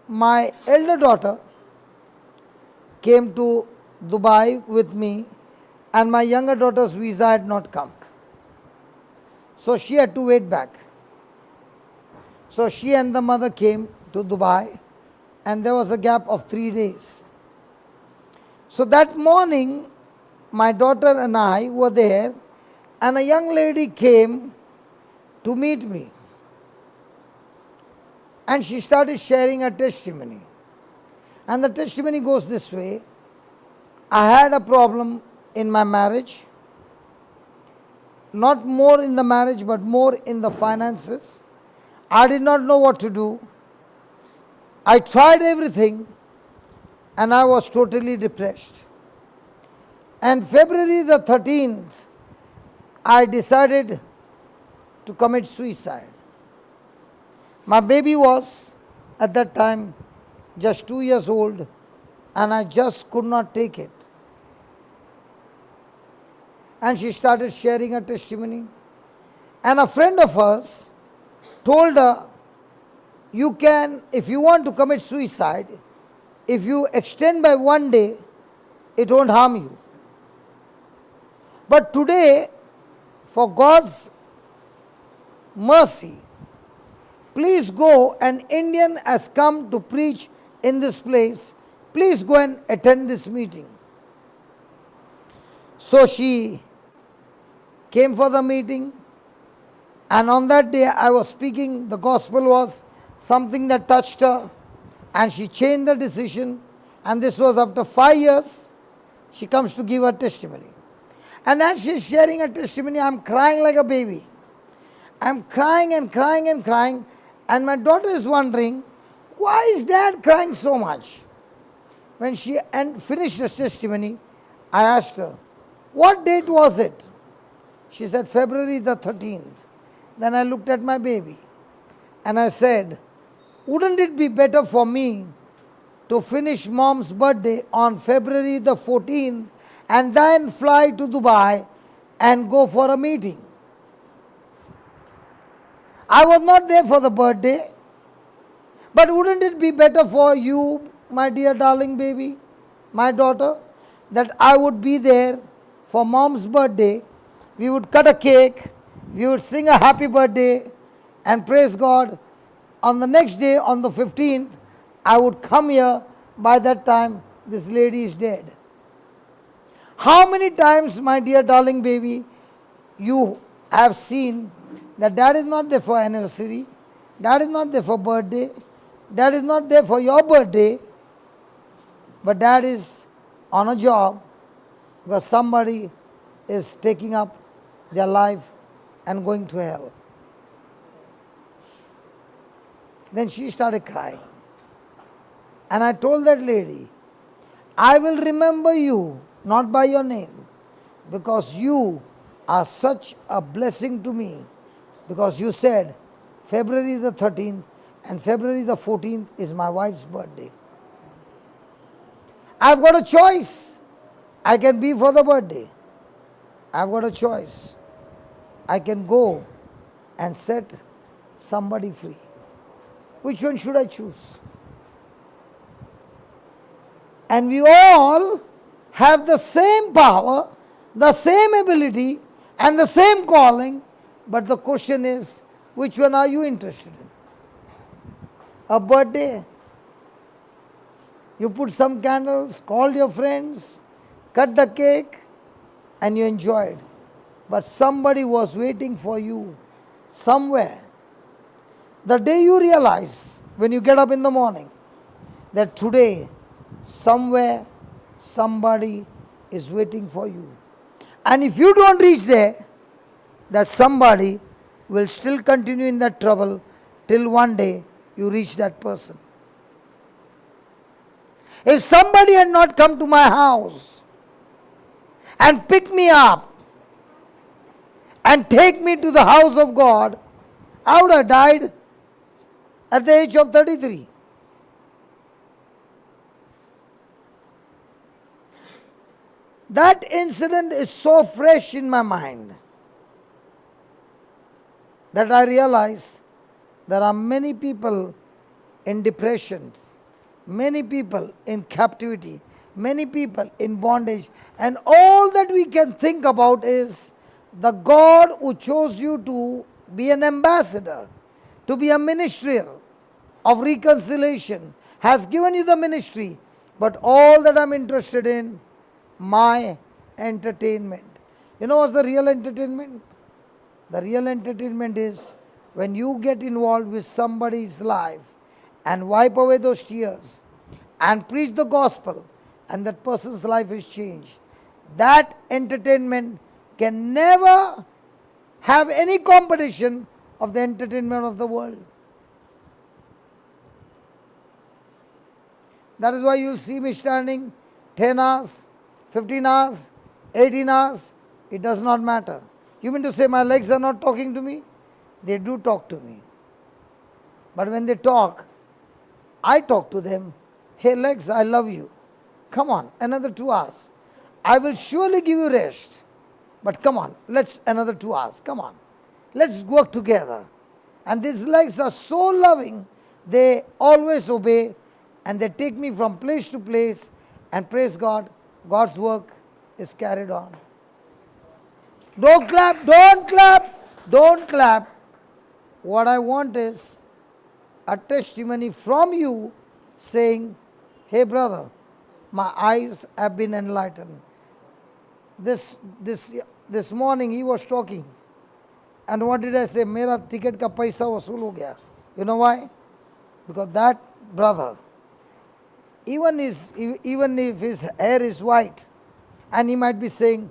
my elder daughter came to Dubai with me, and my younger daughter's visa had not come. So she had to wait back. So she and the mother came to Dubai, and there was a gap of 3 days. So that morning, my daughter and I were there, and a young lady came to meet me. And she started sharing her testimony. And the testimony goes this way: I had a problem in my marriage, not more in the marriage, but more in the finances. I did not know what to do. I tried everything, and I was totally depressed. And February the 13th, I decided to commit suicide. My baby was, at that time, just 2 years old, and I just could not take it. And she started sharing her testimony. And a friend of hers told her, you can, if you want to commit suicide, if you extend by 1 day, it won't harm you. But today, for God's mercy, please go, an Indian has come to preach in this place. Please go and attend this meeting. So she came for the meeting, and on that day I was speaking. The gospel was something that touched her, and she changed the decision. And this was after 5 years. She comes to give her testimony. And as she's sharing her testimony, I'm crying like a baby. I'm crying and crying and crying. And my daughter is wondering, why is dad crying so much? When she finished the testimony, I asked her, what date was it? She said, February the 13th. Then I looked at my baby and I said, wouldn't it be better for me to finish mom's birthday on February the 14th and then fly to Dubai and go for a meeting? I was not there for the birthday, but wouldn't it be better for you, my dear darling baby, my daughter, that I would be there for mom's birthday? We would cut a cake, we would sing a happy birthday, and praise God. On the next day, on the 15th, I would come here. By that time, this lady is dead. How many times, my dear darling baby, you have seen that dad is not there for anniversary, dad is not there for birthday, dad is not there for your birthday, but dad is on a job, because somebody is taking up their life and going to hell. Then she started crying. And I told that lady, I will remember you, not by your name, because you are such a blessing to me, because you said February the 13th and February the 14th is my wife's birthday. I've got a choice. I can be for the birthday. I've got a choice. I can go and set somebody free. Which one should I choose? And we all have the same power, the same ability, and the same calling, but the question is, which one are you interested in? A birthday? You put some candles, called your friends, cut the cake, and you enjoyed. But somebody was waiting for you somewhere. The day you realize, when you get up in the morning, that today, somewhere, somebody is waiting for you. And if you don't reach there, that somebody will still continue in that trouble till one day you reach that person. If somebody had not come to my house and pick me up and take me to the house of God, I would have died at the age of 33. That incident is so fresh in my mind that I realize there are many people in depression, many people in captivity, many people in bondage, and all that we can think about is the God who chose you to be an ambassador, to be a ministerial of reconciliation, has given you the ministry, but all that I'm interested in, my entertainment. You know what's the real entertainment? The real entertainment is when you get involved with somebody's life and wipe away those tears and preach the gospel and that person's life is changed. That entertainment can never have any competition of the entertainment of the world. That is why you'll see me standing 10 hours, 15 hours, 18 hours, it does not matter. You mean to say my legs are not talking to me? They do talk to me. But when they talk, I talk to them. Hey legs, I love you. Come on, another 2 hours. I will surely give you rest. But come on, let's another 2 hours. Come on. Let's work together. And these legs are so loving, they always obey and they take me from place to place, and praise God, God's work is carried on. Don't clap, don't clap, don't clap. What I want is a testimony from you saying, hey brother, my eyes have been enlightened. This morning he was talking. And what did I say? Mera ticket ka paisa vasool ho gaya. You know why? Because that brother, even if his hair is white, and he might be saying,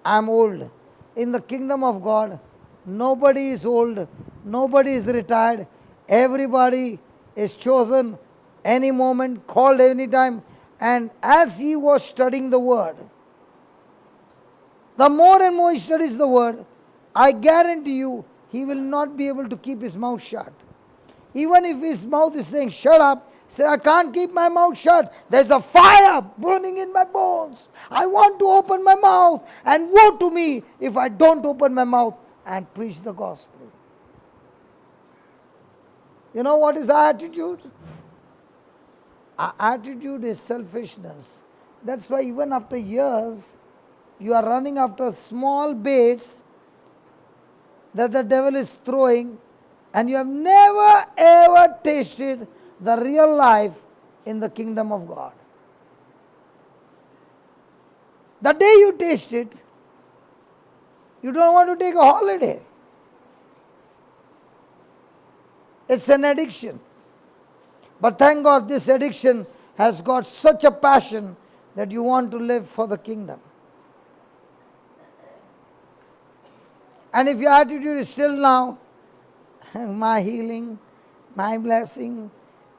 I'm old. In the kingdom of God, nobody is old, nobody is retired, everybody is chosen any moment, called any time. And as he was studying the word, the more and more he studies the word, I guarantee you, he will not be able to keep his mouth shut. Even if his mouth is saying, shut up, say, I can't keep my mouth shut. There's a fire burning in my bones. I want to open my mouth, and woe to me if I don't open my mouth and preach the gospel. You know what is our attitude? Our attitude is selfishness. That's why even after years, you are running after small baits that the devil is throwing, and you have never ever tasted the real life in the kingdom of God. The day you taste it, you don't want to take a holiday. It's an addiction. But thank God this addiction has got such a passion that you want to live for the kingdom. And if your attitude is still now, my healing, my blessing,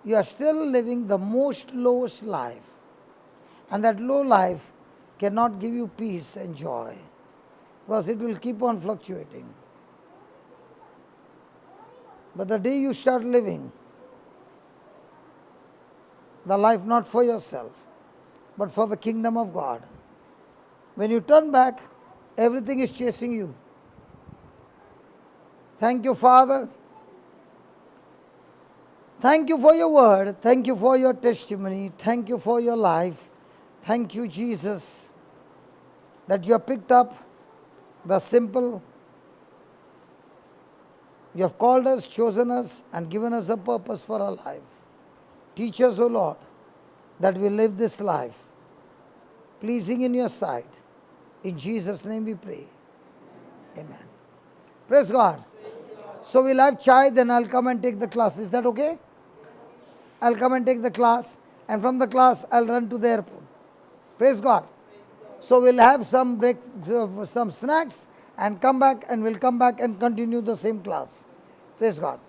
you are still living the most lowest life. And that low life cannot give you peace and joy, because it will keep on fluctuating. But the day you start living the life not for yourself, but for the kingdom of God, when you turn back, everything is chasing you. Thank you, Father. Thank you for your word. Thank you for your testimony. Thank you for your life. Thank you, Jesus, that you have picked up the simple. You have called us, chosen us, and given us a purpose for our life. Teach us, O Lord, that we live this life pleasing in your sight. In Jesus' name we pray. Amen. Praise God. So we'll have chai, then I'll come and take the class. Is that okay? I'll come and take the class, and from the class I'll run to the airport. Praise God. So we'll have some some snacks and come back, and we'll come back and continue the same class. Praise God.